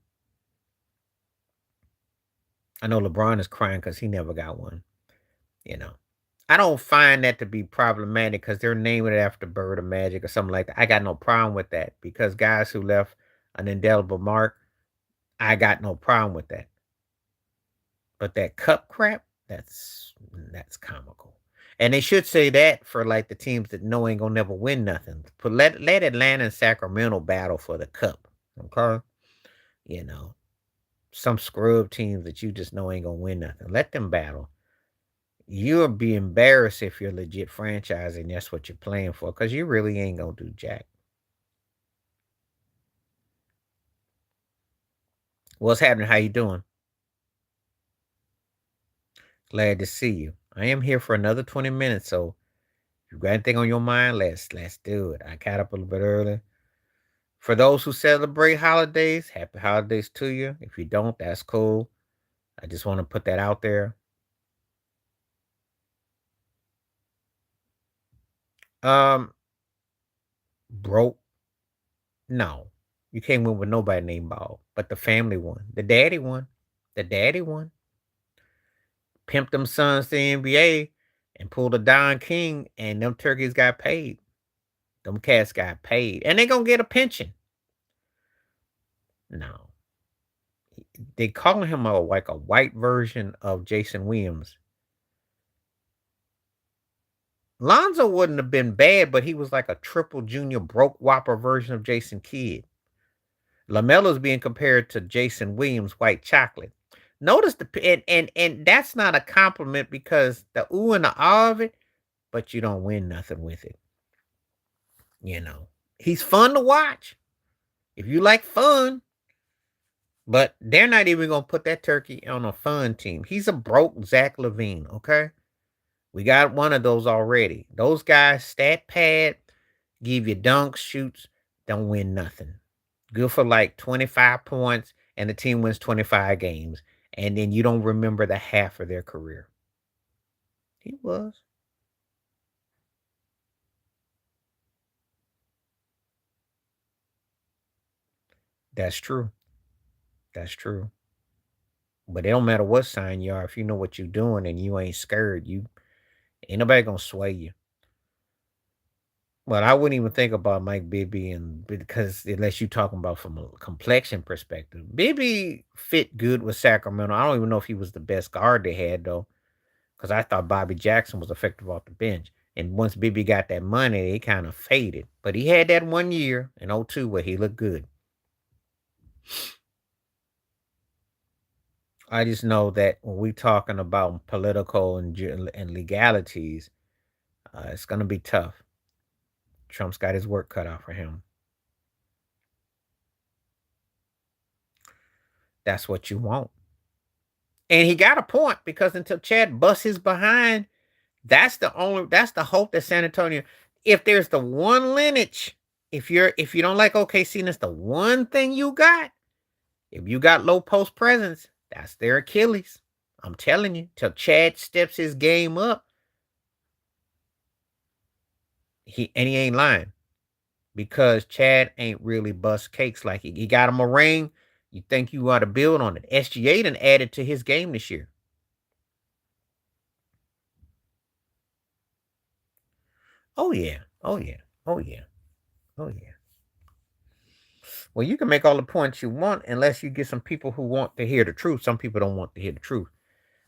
I know LeBron is crying because he never got one. You know, I don't find that to be problematic because they're naming it after Bird or Magic or something like that. I got no problem with that because guys who left an indelible mark, I got no problem with that. But that cup crap, that's comical. And they should say that for like the teams that know ain't gonna never win nothing. But let Atlanta and Sacramento battle for the cup. Okay. You know, some scrub teams that you just know ain't gonna win nothing. Let them battle. You'll be embarrassed if you're a legit franchise and that's what you're playing for, because you really ain't gonna do jack. What's happening? How you doing? Glad to see you. I am here for another 20 minutes, so if you got anything on your mind, let's do it. I got up a little bit early. For those who celebrate holidays, happy holidays to you. If you don't, that's cool. I just want to put that out there. Um, broke. No. You can't win with nobody named Ball. But the family won. The daddy won. The daddy won. Pimped them sons to the NBA and pulled a Don King, and them turkeys got paid. Them cats got paid. And they gonna get a pension. No. They calling him like a white version of Jason Williams. Lonzo wouldn't have been bad, but he was like a triple junior broke whopper version of Jason Kidd. LaMelo's being compared to Jason Williams, white chocolate. Notice and that's not a compliment because the ooh and the ah of it, but you don't win nothing with it. He's fun to watch if you like fun, but they're not even gonna put that turkey on a fun team. He's a broke Zach LaVine, okay? We got one of those already. Those guys stat pad, give you dunks, shoots, don't win nothing. Good for like 25 points, and the team wins 25 games. And then you don't remember the half of their career. He was. That's true. That's true. But it don't matter what sign you are, if you know what you're doing and you ain't scared, you ain't nobody gonna sway you. Well, I wouldn't even think about Mike Bibby and because unless you're talking about from a complexion perspective. Bibby fit good with Sacramento. I don't even know if he was the best guard they had though. Because I thought Bobby Jackson was effective off the bench. And once Bibby got that money, he kind of faded. But he had that 1 year in '02 where he looked good. I just know that when we talking about political and legalities, it's going to be tough. Trump's got his work cut out for him. That's what you want. And he got a point because until Chad busts his behind, that's the hope that San Antonio, if there's the one lineage, if you don't like OKC and it's the one thing you got, If you got low post presence, that's their Achilles. I'm telling you, till Chad steps his game up, he ain't lying. Because Chad ain't really bust cakes like he got him a ring. You think you ought to build on it. SGA done added to his game this year. Oh yeah. Oh yeah. Oh yeah. Oh yeah. Well, you can make all the points you want unless you get some people who want to hear the truth. Some people don't want to hear the truth.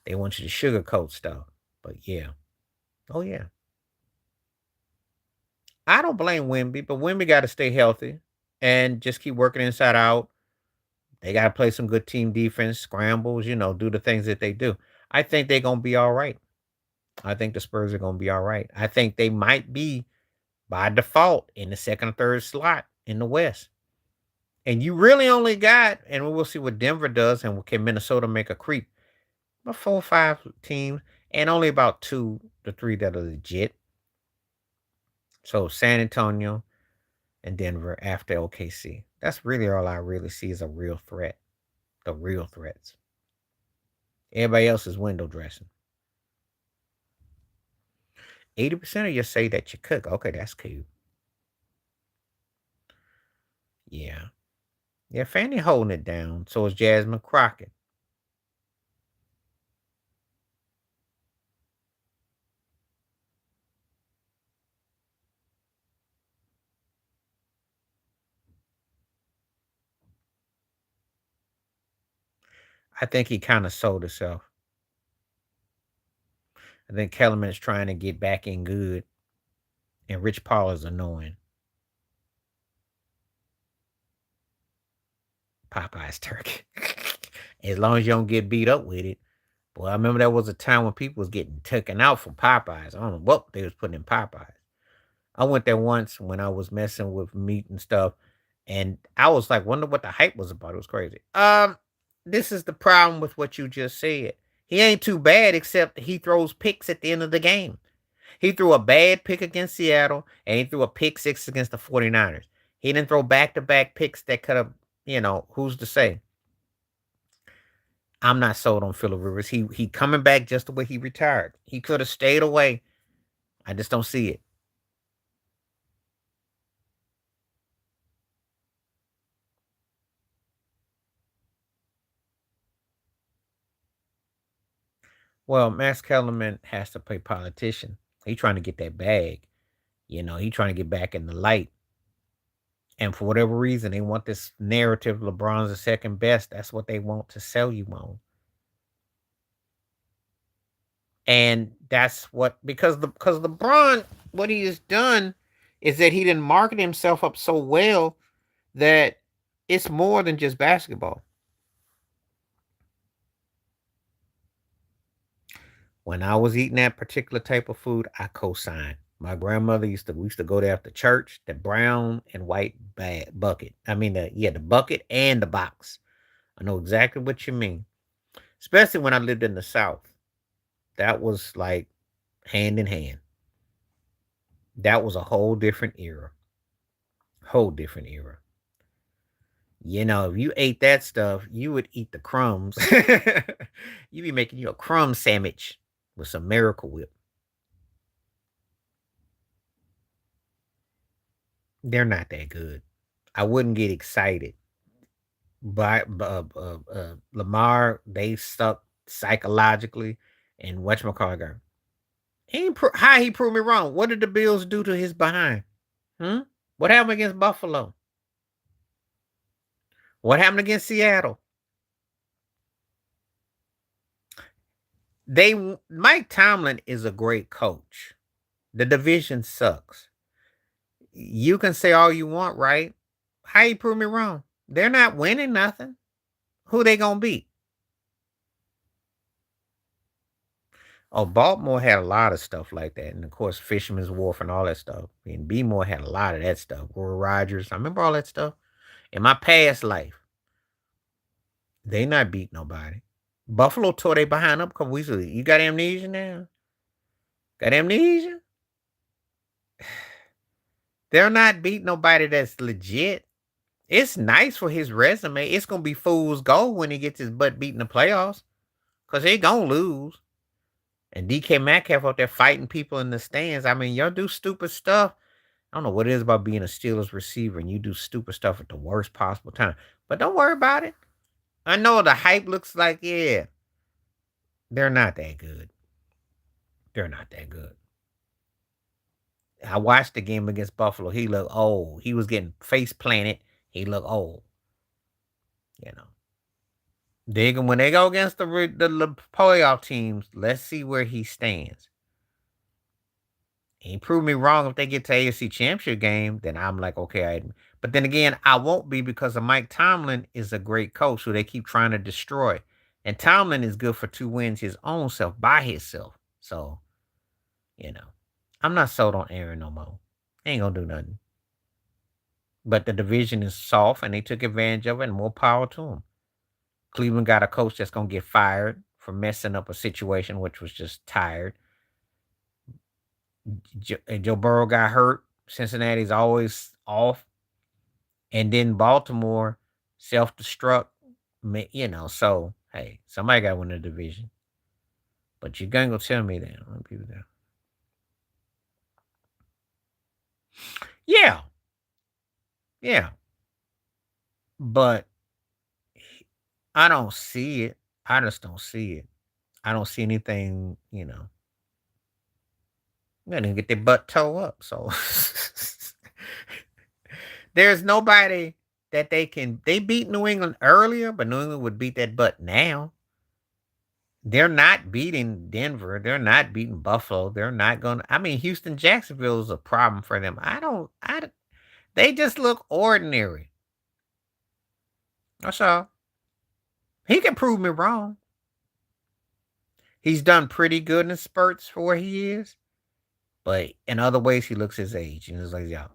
They want you to sugarcoat stuff. But yeah. Oh yeah. I don't blame Wimby, but Wimby got to stay healthy and just keep working inside out. They got to play some good team defense, scrambles, do the things that they do. I think they're going to be all right. I think the Spurs are going to be all right. I think they might be by default in the second or third slot in the West. And you really only got, and we'll see what Denver does, and can Minnesota make a creep? About 4 or 5 teams, and only about 2 to 3 that are legit. So San Antonio and Denver after OKC. That's really all I really see as a real threat. The real threats. Everybody else is window dressing. 80% of you say that you cook. Okay, that's cool. Yeah. Yeah, Fanny holding it down. So is Jasmine Crockett. I think he kind of sold himself. I think Kellerman's trying to get back in good, and Rich Paul is annoying. Popeye's turkey. As long as you don't get beat up with it. Boy, I remember there was a time when people was getting taken out from Popeyes. I don't know what they was putting in Popeyes. I went there once when I was messing with meat and stuff, and I was like, wonder what the hype was about. It was crazy. This is the problem with what you just said. He ain't too bad, except he throws picks at the end of the game. He threw a bad pick against Seattle, and he threw a pick six against the 49ers. He didn't throw back-to-back picks that could have, who's to say? I'm not sold on Phillip Rivers. He coming back just the way he retired. He could have stayed away. I just don't see it. Well, Max Kellerman has to play politician. He trying to get that bag. He trying to get back in the light. And for whatever reason, they want this narrative LeBron's the second best. That's what they want to sell you on. And that's what because LeBron, what he has done is that he didn't market himself up so well that it's more than just basketball. When I was eating that particular type of food, I co-signed. My grandmother we used to go there after church, the brown and white bucket. I mean the bucket and the box. I know exactly what you mean. Especially when I lived in the South. That was like hand in hand. That was a whole different era. Whole different era. If you ate that stuff, you would eat the crumbs. You'd be making you a crumb sandwich with some Miracle Whip. They're not that good. I wouldn't get excited. But Lamar, they stuck psychologically, and whatchamacallit. How he proved me wrong? What did the Bills do to his behind? What happened against Buffalo? What happened against Seattle? Mike Tomlin is a great coach. The division sucks. You can say all you want, right? How you prove me wrong? They're not winning nothing. Who they gonna beat? Oh, Baltimore had a lot of stuff like that, and of course, Fisherman's Wharf and all that stuff. And B-more had a lot of that stuff. Roy Rogers, I remember all that stuff. In my past life, they not beat nobody. Buffalo tore they behind up a couple weeks ago. You got amnesia now? Got amnesia? They're not beating nobody that's legit. It's nice for his resume. It's gonna be fool's gold when he gets his butt beat in the playoffs, cause he gonna lose. And DK Metcalf out there fighting people in the stands. I mean, y'all do stupid stuff. I don't know what it is about being a Steelers receiver and you do stupid stuff at the worst possible time. But don't worry about it. I know the hype looks like, yeah, they're not that good. They're not that good. I watched the game against Buffalo. He looked old. He was getting face planted. He looked old. You know. Digging when they go against the playoff teams, let's see where he stands. He proved me wrong. If they get to AFC Championship game, then I'm like, okay. But then again, I won't be because of Mike Tomlin is a great coach who they keep trying to destroy. And Tomlin is good for 2 wins his own self by himself. So, you know, I'm not sold on Aaron no more. Ain't gonna do nothing. But the division is soft and they took advantage of it and more power to them. Cleveland got a coach that's gonna get fired for messing up a situation which was just tired. Joe Burrow got hurt. Cincinnati's always off. And then Baltimore self-destruct. So hey, somebody got to win the division. But you're gonna go tell me that. Yeah, yeah. But I don't see it. I just don't see it. I don't see anything, They didn't get their butt toe up. So there's nobody that they beat New England earlier, but New England would beat that butt now. They're not beating Denver. They're not beating Buffalo. They're not going to. I mean, Houston, Jacksonville is a problem for them. They just look ordinary. That's all. He can prove me wrong. He's done pretty good in spurts for where he is, but in other ways, he looks his age. And it's like, yeah.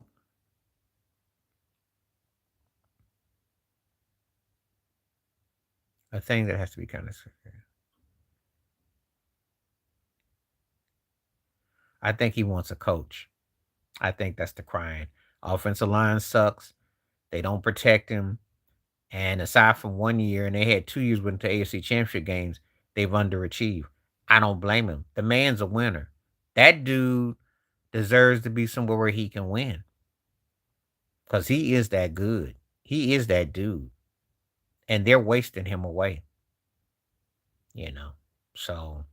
A thing that has to be kind of serious. I think he wants a coach. I think that's the crying. Offensive line sucks. They don't protect him. And aside from 1 year, and they had 2 years with the AFC Championship games, they've underachieved. I don't blame him. The man's a winner. That dude deserves to be somewhere where he can win. Because he is that good. He is that dude. And they're wasting him away. So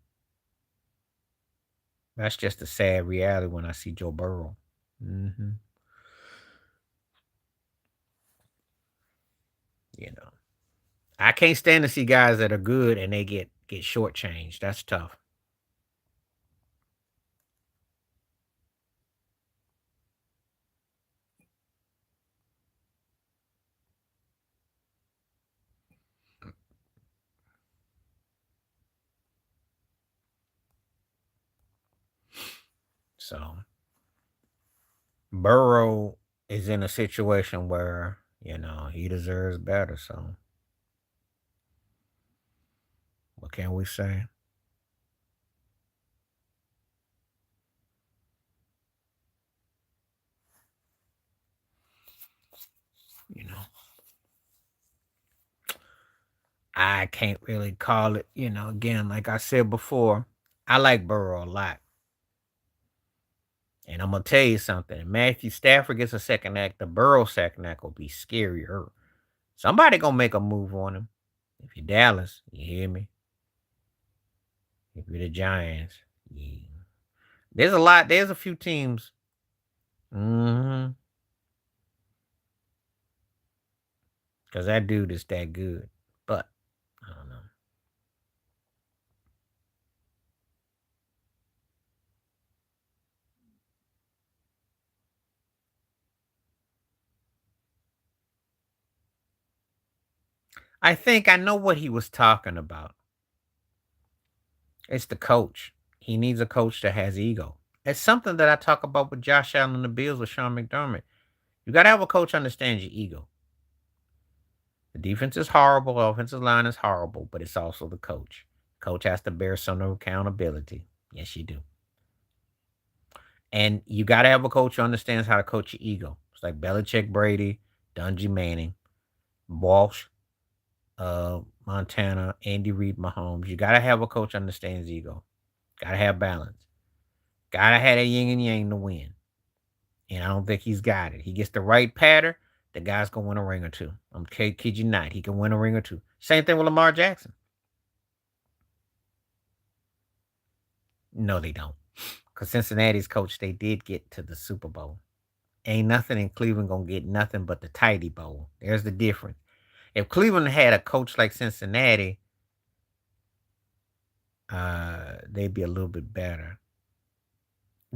that's just a sad reality when I see Joe Burrow. hmm You know. I can't stand to see guys that are good and they get shortchanged. That's tough. So Burrow is in a situation where, he deserves better. So what can we say? You know, I can't really call it, again, like I said before, I like Burrow a lot. And I'm gonna tell you something. If Matthew Stafford gets a second act, the Burrow second act will be scarier. Somebody gonna make a move on him. If you're Dallas, you hear me? If you're the Giants, yeah. There's a few teams. Mm-hmm. Because that dude is that good. But I don't know. I think I know what he was talking about. It's the coach. He needs a coach that has ego. It's something that I talk about with Josh Allen and the Bills with Sean McDermott. You got to have a coach who understands your ego. The defense is horrible, offensive line is horrible, but it's also the coach. Coach has to bear some accountability. Yes, you do. And you got to have a coach who understands how to coach your ego. It's like Belichick, Brady, Dungy Manning, Walsh, Montana, Andy Reid, Mahomes. You gotta have a coach understands ego. Gotta have balance. Gotta have that yin and yang to win. And I don't think he's got it. He gets the right pattern, the guy's gonna win a ring or two. I'm kid you not. He can win a ring or two. Same thing with Lamar Jackson. No, they don't. Because Cincinnati's coach, they did get to the Super Bowl. Ain't nothing in Cleveland gonna get nothing but the Tidy Bowl. There's the difference. If Cleveland had a coach like Cincinnati, they'd be a little bit better.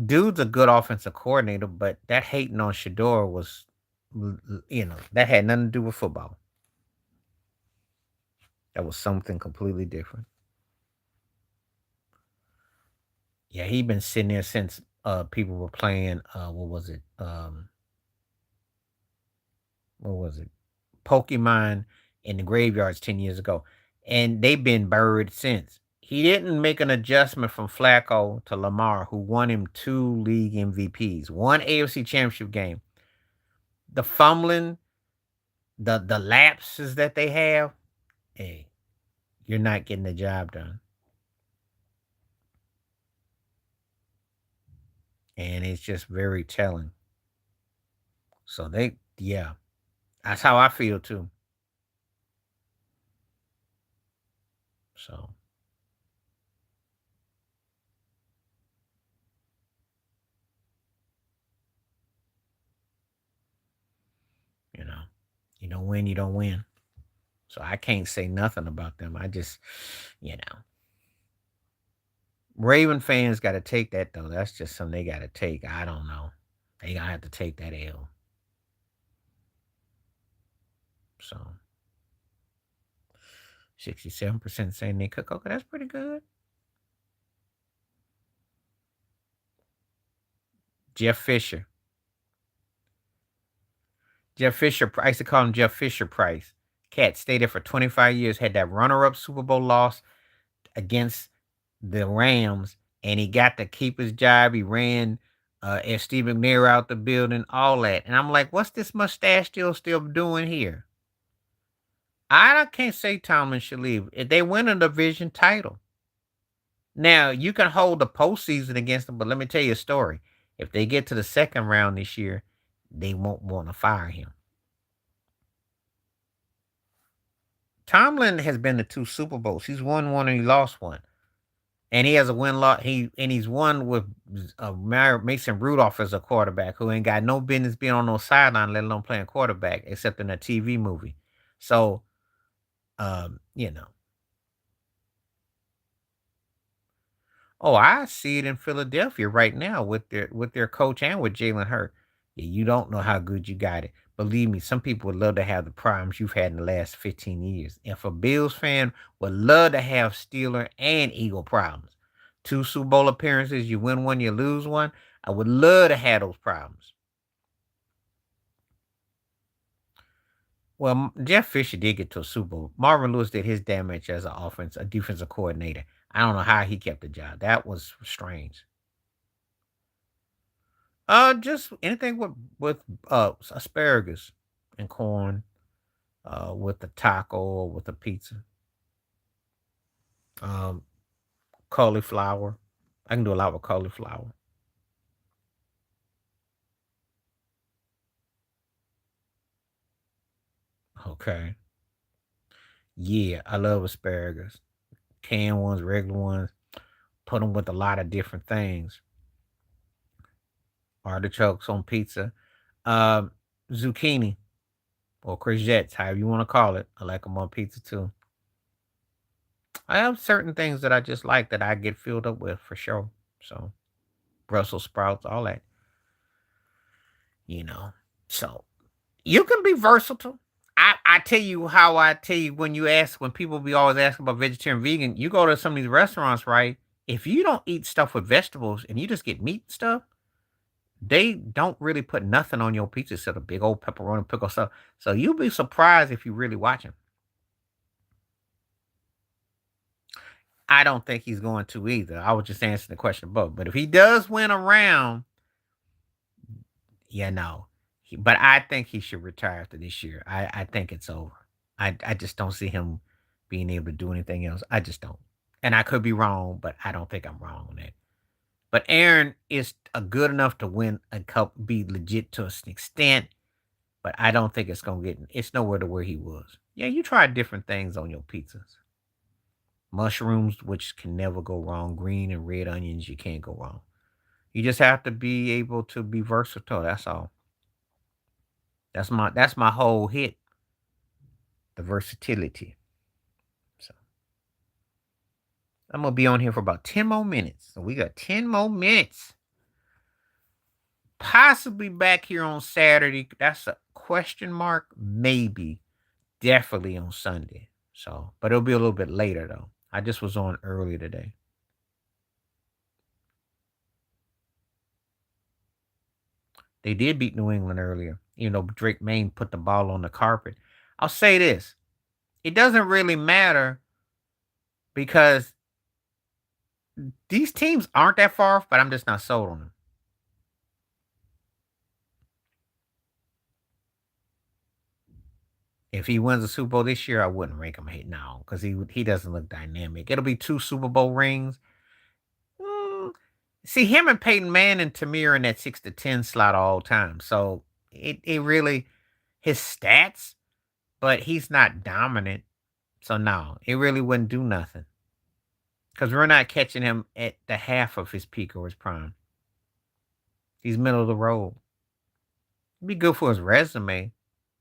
Dude's a good offensive coordinator, but that hating on Shador was, that had nothing to do with football. That was something completely different. Yeah, he been sitting there since people were playing what was it? What was it? Pokemon in the graveyards 10 years ago. And they've been buried since. He didn't make an adjustment from Flacco to Lamar, who won him 2 league MVPs, one AFC championship game. The fumbling, the lapses that they have, hey, you're not getting the job done. And it's just very telling. So yeah, that's how I feel too. So, you know, you don't win, you don't win. So I can't say nothing about them. I just, you know, Raven fans got to take that though. That's just something they got to take. I don't know. They gonna have to take that L. So 67% saying they cook. Okay, that's pretty good. Jeff Fisher. Jeff Fisher. I used to call him Jeff Fisher Price. Cat stayed there for 25 years. Had that runner-up Super Bowl loss against the Rams, and he got to keep his job. He ran as Steve McNair out the building, all that. And I'm like, what's this mustache still doing here? I can't say Tomlin should leave. If they win a division title. Now, you can hold the postseason against them, but let me tell you a story. If they get to the second round this year, they won't want to fire him. Tomlin has been to 2 Super Bowls. He's won one and he lost one. And he has a win-loss. He's won with Mason Rudolph as a quarterback who ain't got no business being on no sideline, let alone playing quarterback, except in a TV movie. So, you know. Oh, I see it in Philadelphia right now with their coach and with Jalen Hurts. Yeah, you don't know how good you got it. Believe me, some people would love to have the problems you've had in the last 15 years. And for Bills fan, would love to have Steeler and Eagle problems. 2 Super Bowl appearances, you win one, you lose one. I would love to have those problems. Well, Jeff Fisher did get to a Super Bowl. Marvin Lewis did his damage as a defensive coordinator. I don't know how he kept the job. That was strange. Just anything with asparagus and corn, with the taco or with the pizza. Um, Cauliflower. I can do a lot with cauliflower. Okay. Yeah, I love asparagus. Canned ones, regular ones. Put them with a lot of different things. Artichokes on pizza. Um, Zucchini or courgettes, however you want to call it. I like them on pizza too. I have certain things that I just like that I get filled up with for sure. So Brussels sprouts, all that, you know. So you can be versatile. I tell you how I tell you when people be always asking about vegetarian vegan, you go to some of these restaurants, right? If you don't eat stuff with vegetables and you just get meat stuff, they don't really put nothing on your pizza except a big old pepperoni pickle stuff. So you'll be surprised if you really watch him. I don't think he's going to either. I was just answering the question above. But if he does win around, you know, But I think he should retire after this year. I think it's over. I just don't see him being able to do anything else. I just don't. And I could be wrong, but I don't think I'm wrong on that. But Aaron is good enough to win a cup, be legit to an extent. But I don't think it's gonna get. It's nowhere to where he was. Yeah, you try different things on your pizzas. Mushrooms, which can never go wrong. Green and red onions, you can't go wrong. You just have to be able to be versatile. That's all. That's my whole hit. The versatility. So I'm gonna be on here for about 10 more minutes. So we got 10 more minutes. Possibly back here on Saturday. That's a question mark. Maybe. Definitely on Sunday. So, but it'll be a little bit later though. I just was on early today. They did beat New England earlier. You know, Drake Maine put the ball on the carpet. I'll say this. It doesn't really matter because these teams aren't that far off, but I'm just not sold on them. If he wins the Super Bowl this year, I wouldn't rank him hit now because he doesn't look dynamic. It'll be 2 Super Bowl rings. Mm, See him and Peyton Manning to me are in that 6 to 10 slot all time. So it really his stats, but he's not dominant. So no, it really wouldn't do nothing because we're not catching him at the half of his peak or his prime. He's middle of the road. It'd be good for his resume,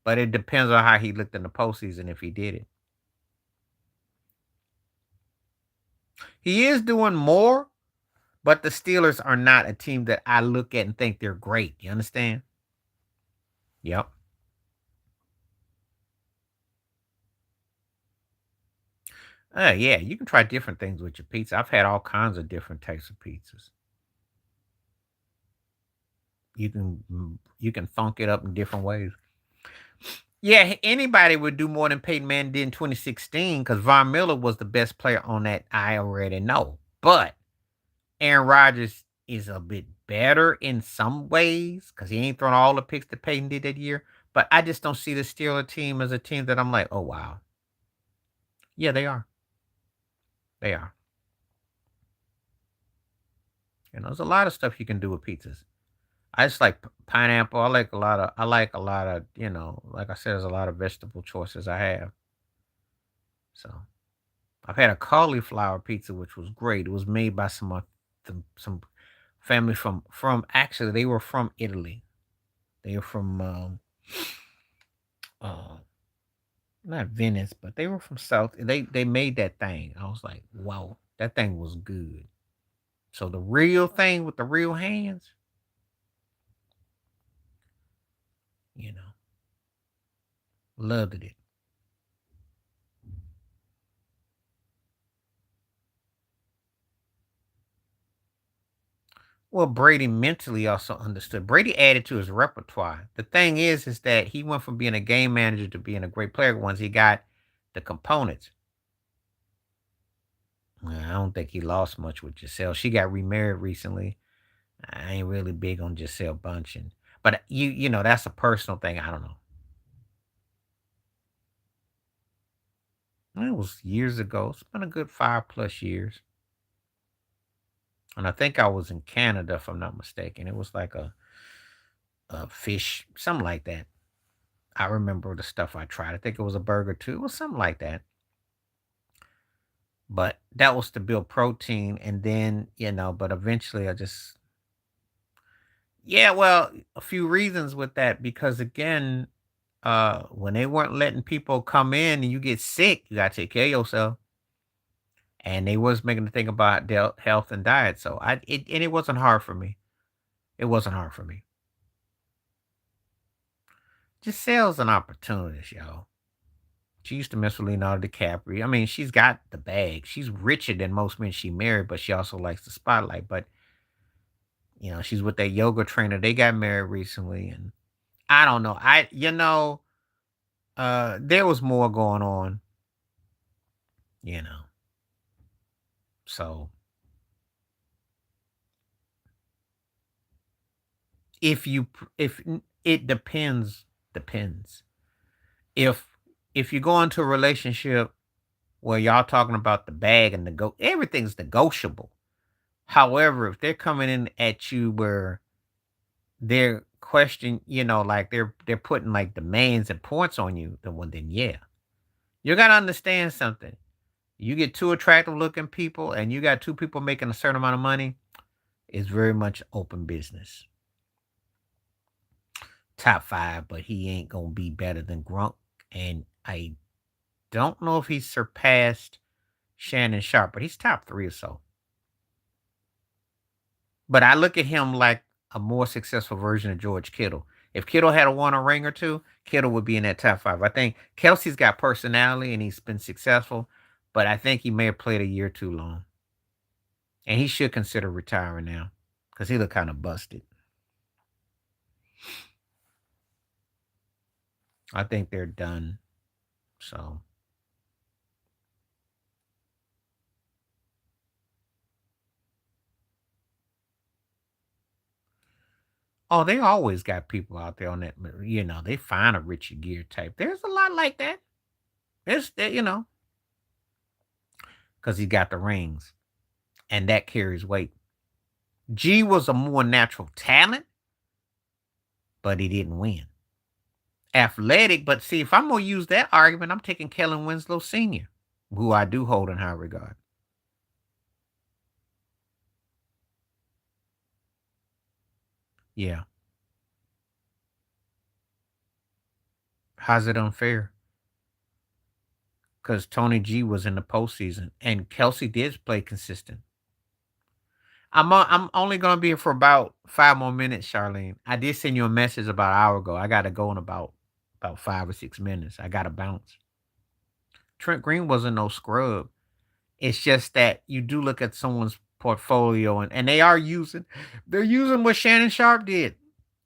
but it depends on how he looked in the postseason if he did it. He is doing more, but the Steelers are not a team that I look at and think they're great. You understand? Yep. Yeah, you can try different things with your pizza. I've had all kinds of different types of pizzas. You can funk it up in different ways. Yeah, anybody would do more than Peyton Manning did in 2016 because Von Miller was the best player on that. I already know, but Aaron Rodgers is a bit better in some ways because he ain't thrown all the picks that Peyton did that year. But I just don't see the Steelers team as a team that I'm like, oh wow, yeah, they are. They are. There's a lot of stuff you can do with pizzas. I just like pineapple. I like a lot of, like I said, there's a lot of vegetable choices I have. So I've had a cauliflower pizza, which was great. It was made by some family from actually they were from Italy. They were from uh not Venice, but they were from South. They made that thing. I was like, wow, that thing was good. So the real thing with the real hands, you know, loved it. Well, Brady mentally also understood. Brady added to his repertoire. The thing is that he went from being a game manager to being a great player once he got the components. I don't think he lost much with Giselle. She got remarried recently. I ain't really big on Giselle Bunchen, but you know that's a personal thing. I don't know. It was years ago. It's been a good 5 plus years, and I think I was in Canada if I'm not mistaken. It was like a fish, something like that. I remember the stuff I tried. I think it was a burger too. It was something like that. But that was to build protein, and then but eventually I just yeah, well, a few reasons with that because again, when they weren't letting people come in and you get sick, you gotta take care of yourself. And they was making to think about health and diet. So it wasn't hard for me. It wasn't hard for me. Just sales and opportunities, y'all. She used to mess with Leonardo DiCaprio. I mean, she's got the bag. She's richer than most men she married, but she also likes the spotlight. But she's with that yoga trainer. They got married recently, and I don't know. There was more going on, you know. So if you if It depends. Depends. If if you go into a relationship where y'all talking about the bag and everything's negotiable. However, if they're coming in at you where they're questioning, like they're putting like demands and points on you, then yeah. You gotta understand something. You get two attractive looking people and you got two people making a certain amount of money, it's very much open business. Top five, but he ain't gonna be better than Grunk. And I don't know if he's surpassed Shannon Sharp, but he's top three or so. But I look at him like a more successful version of George Kittle. If Kittle had won a ring or two, Kittle would be in that top five. I think Kelsey's got personality and he's been successful, but I think he may have played a year too long. And he should consider retiring now because he looked kind of busted. I think they're done. So. Oh, they always got people out there on that, they find a Richard Gere type. There's a lot like that. There's, because he got the rings and that carries weight. G was a more natural talent, but he didn't win. Athletic, but see, if I'm going to use that argument, I'm taking Kellen Winslow Sr., who I do hold in high regard. Yeah. How's it unfair? Because Tony G was in the postseason and Kelsey did play consistent. I'm only gonna be here for about 5 more minutes, Charlene. I did send you a message about an hour ago. I gotta go in about 5 or 6 minutes. I gotta bounce. Trent Green wasn't no scrub. It's just that you do look at someone's portfolio and they're using what Shannon Sharp did.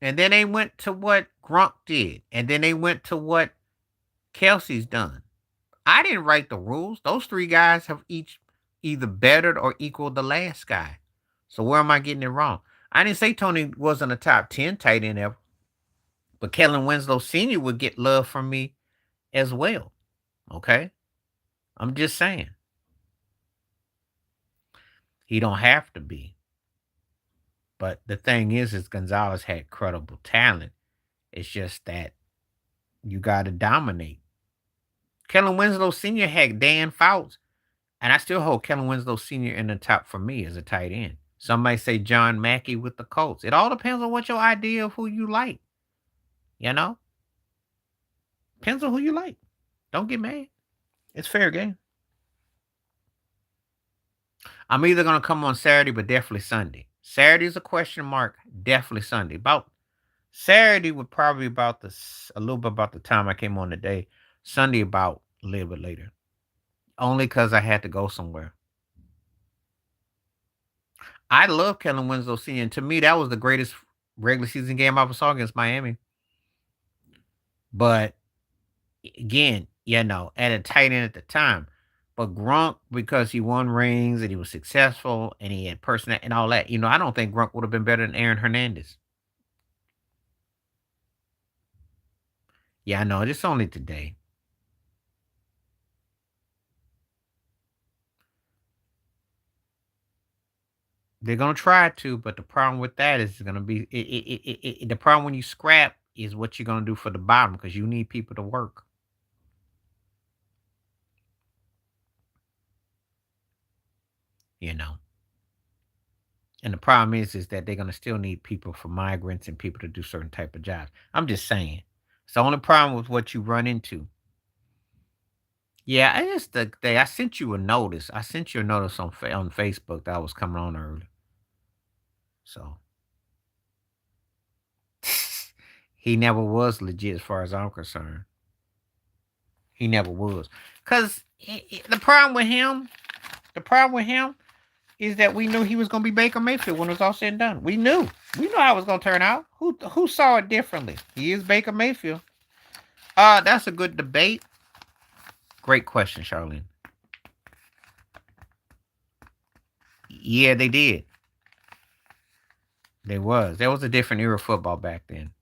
And then they went to what Gronk did. And then they went to what Kelsey's done. I didn't write the rules. Those three guys have each either bettered or equaled the last guy. So where am I getting it wrong? I didn't say Tony wasn't a top 10 tight end ever, but Kellen Winslow Sr. would get love from me as well. Okay? I'm just saying. He don't have to be. But the thing is Gonzalez had credible talent. It's just that you got to dominate. Kellen Winslow Sr. had Dan Fouts, and I still hold Kellen Winslow Sr. in the top for me as a tight end. Some might say John Mackey with the Colts. It all depends on what your idea of who you like. You know? Depends on who you like. Don't get mad. It's fair game. I'm either going to come on Saturday, but definitely Sunday. Saturday's a question mark. Definitely Sunday. About Saturday would probably a little bit about the time I came on today. Sunday about a little bit later. Only because I had to go somewhere. I love Kellen Winslow Sr. And to me, that was the greatest regular season game I ever saw against Miami. But again, at a tight end at the time. But Gronk, because he won rings and he was successful and he had personality and all that, I don't think Gronk would have been better than Aaron Hernandez. Yeah, I know. It's only today. They're gonna try to, but the problem with that is gonna be the problem when you scrap is what you're gonna do for the bottom because you need people to work. You know. And the problem is that they're gonna still need people for migrants and people to do certain type of jobs. I'm just saying. It's the only problem with what you run into. Yeah, I just I sent you a notice. I sent you a notice on Facebook that I was coming on early. So he never was legit as far as I'm concerned. He never was. Cause the problem with him is that we knew he was gonna be Baker Mayfield when it was all said and done. We knew. We knew how it was gonna turn out. Who saw it differently? He is Baker Mayfield. That's a good debate. Great question, Charlene. Yeah, they did. There was a different era of football back then.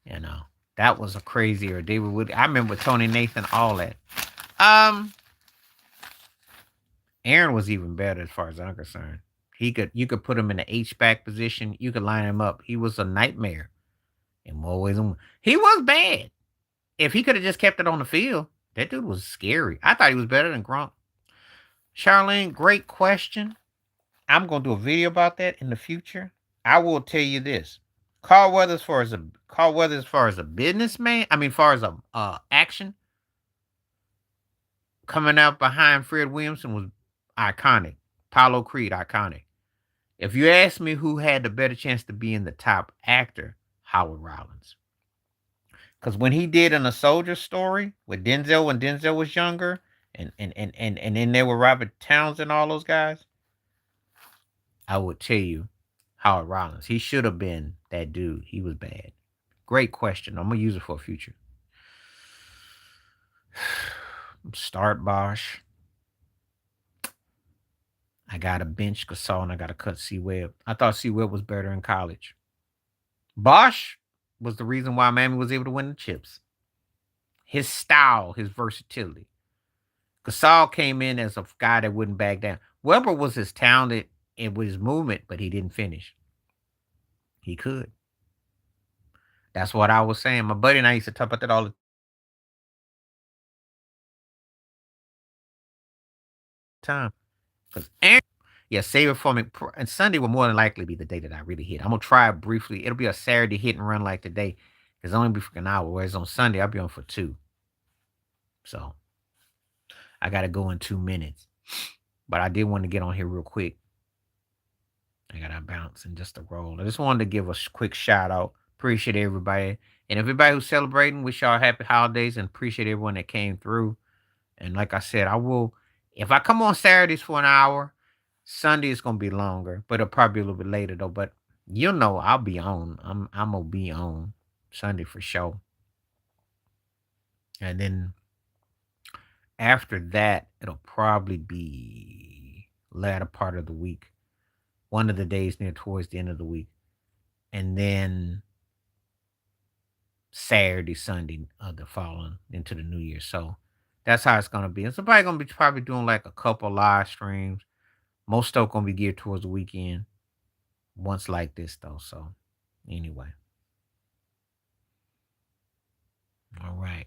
You know, that was a crazier David Wood. I remember Tony Nathan, all that. Um, Aaron was even better as far as I'm concerned. You could put him in the H back position. You could line him up. He was a nightmare in more ways than one. He was bad. If he could have just kept it on the field, that dude was scary. I thought he was better than Gronk. Charlene, great question. I'm gonna do a video about that in the future. I will tell you this: Carl Weathers, as far as a businessman, I mean, as far as a action coming out behind Fred Williamson was iconic. Apollo Creed, iconic. If you ask me who had the better chance to be in the top actor, Howard Rollins. Because when he did in A Soldier Story with Denzel, when Denzel was younger, and then there were Robert Townsend, all those guys, I would tell you Howard Rollins. He should have been that dude. He was bad. Great question. I'm gonna use it for a future. Start Bosch. I got to bench Gasol and I got to cut C Webb. I thought C Webb was better in college. Bosch was the reason why Miami was able to win the chips. His style, his versatility. Gasol came in as a guy that wouldn't back down. Weber was as talented and with his movement, but he didn't finish. He could. That's what I was saying. My buddy and I used to talk about that all the time. Because yeah, save it for me. And Sunday will more than likely be the day that I really hit. I'm gonna try it briefly. It'll be a Saturday hit and run like today. It's only be for an hour. Whereas on Sunday, I'll be on for 2. So I gotta go in 2 minutes. But I did want to get on here real quick. I gotta bounce and just a roll. I just wanted to give a quick shout out. Appreciate everybody. And everybody who's celebrating, wish y'all happy holidays and appreciate everyone that came through. And like I said, I will, if I come on Saturdays for an hour, Sunday is gonna be longer, but it'll probably be a little bit later though. But you'll know I'll be on. I'm gonna be on Sunday for sure. And then after that, it'll probably be latter part of the week. One of the days near towards the end of the week. And then Saturday, Sunday of the following into the new year. So that's how it's gonna be. And somebody gonna be probably doing like a couple live streams. Most stuff gonna be geared towards the weekend. Once like this though. So anyway. All right.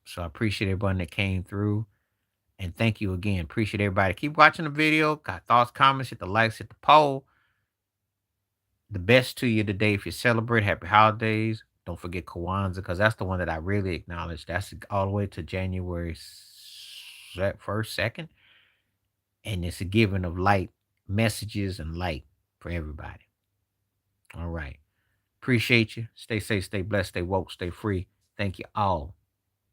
So I appreciate everyone that came through. And thank you again. Appreciate everybody. Keep watching the video. Got thoughts, comments, hit the likes, hit the poll. The best to you today. If you celebrate, happy holidays. Don't forget Kwanzaa, because that's the one that I really acknowledge. That's all the way to January 1st, 2nd. And it's a giving of light, messages, and light for everybody. All right. Appreciate you. Stay safe, stay blessed, stay woke, stay free. Thank you all.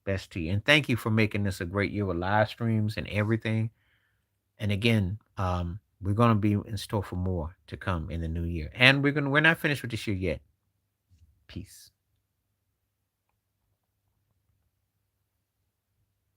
Best to you. And thank you for making this a great year with live streams and everything. And again, we're gonna be in store for more to come in the new year. And we're not finished with this year yet. Peace.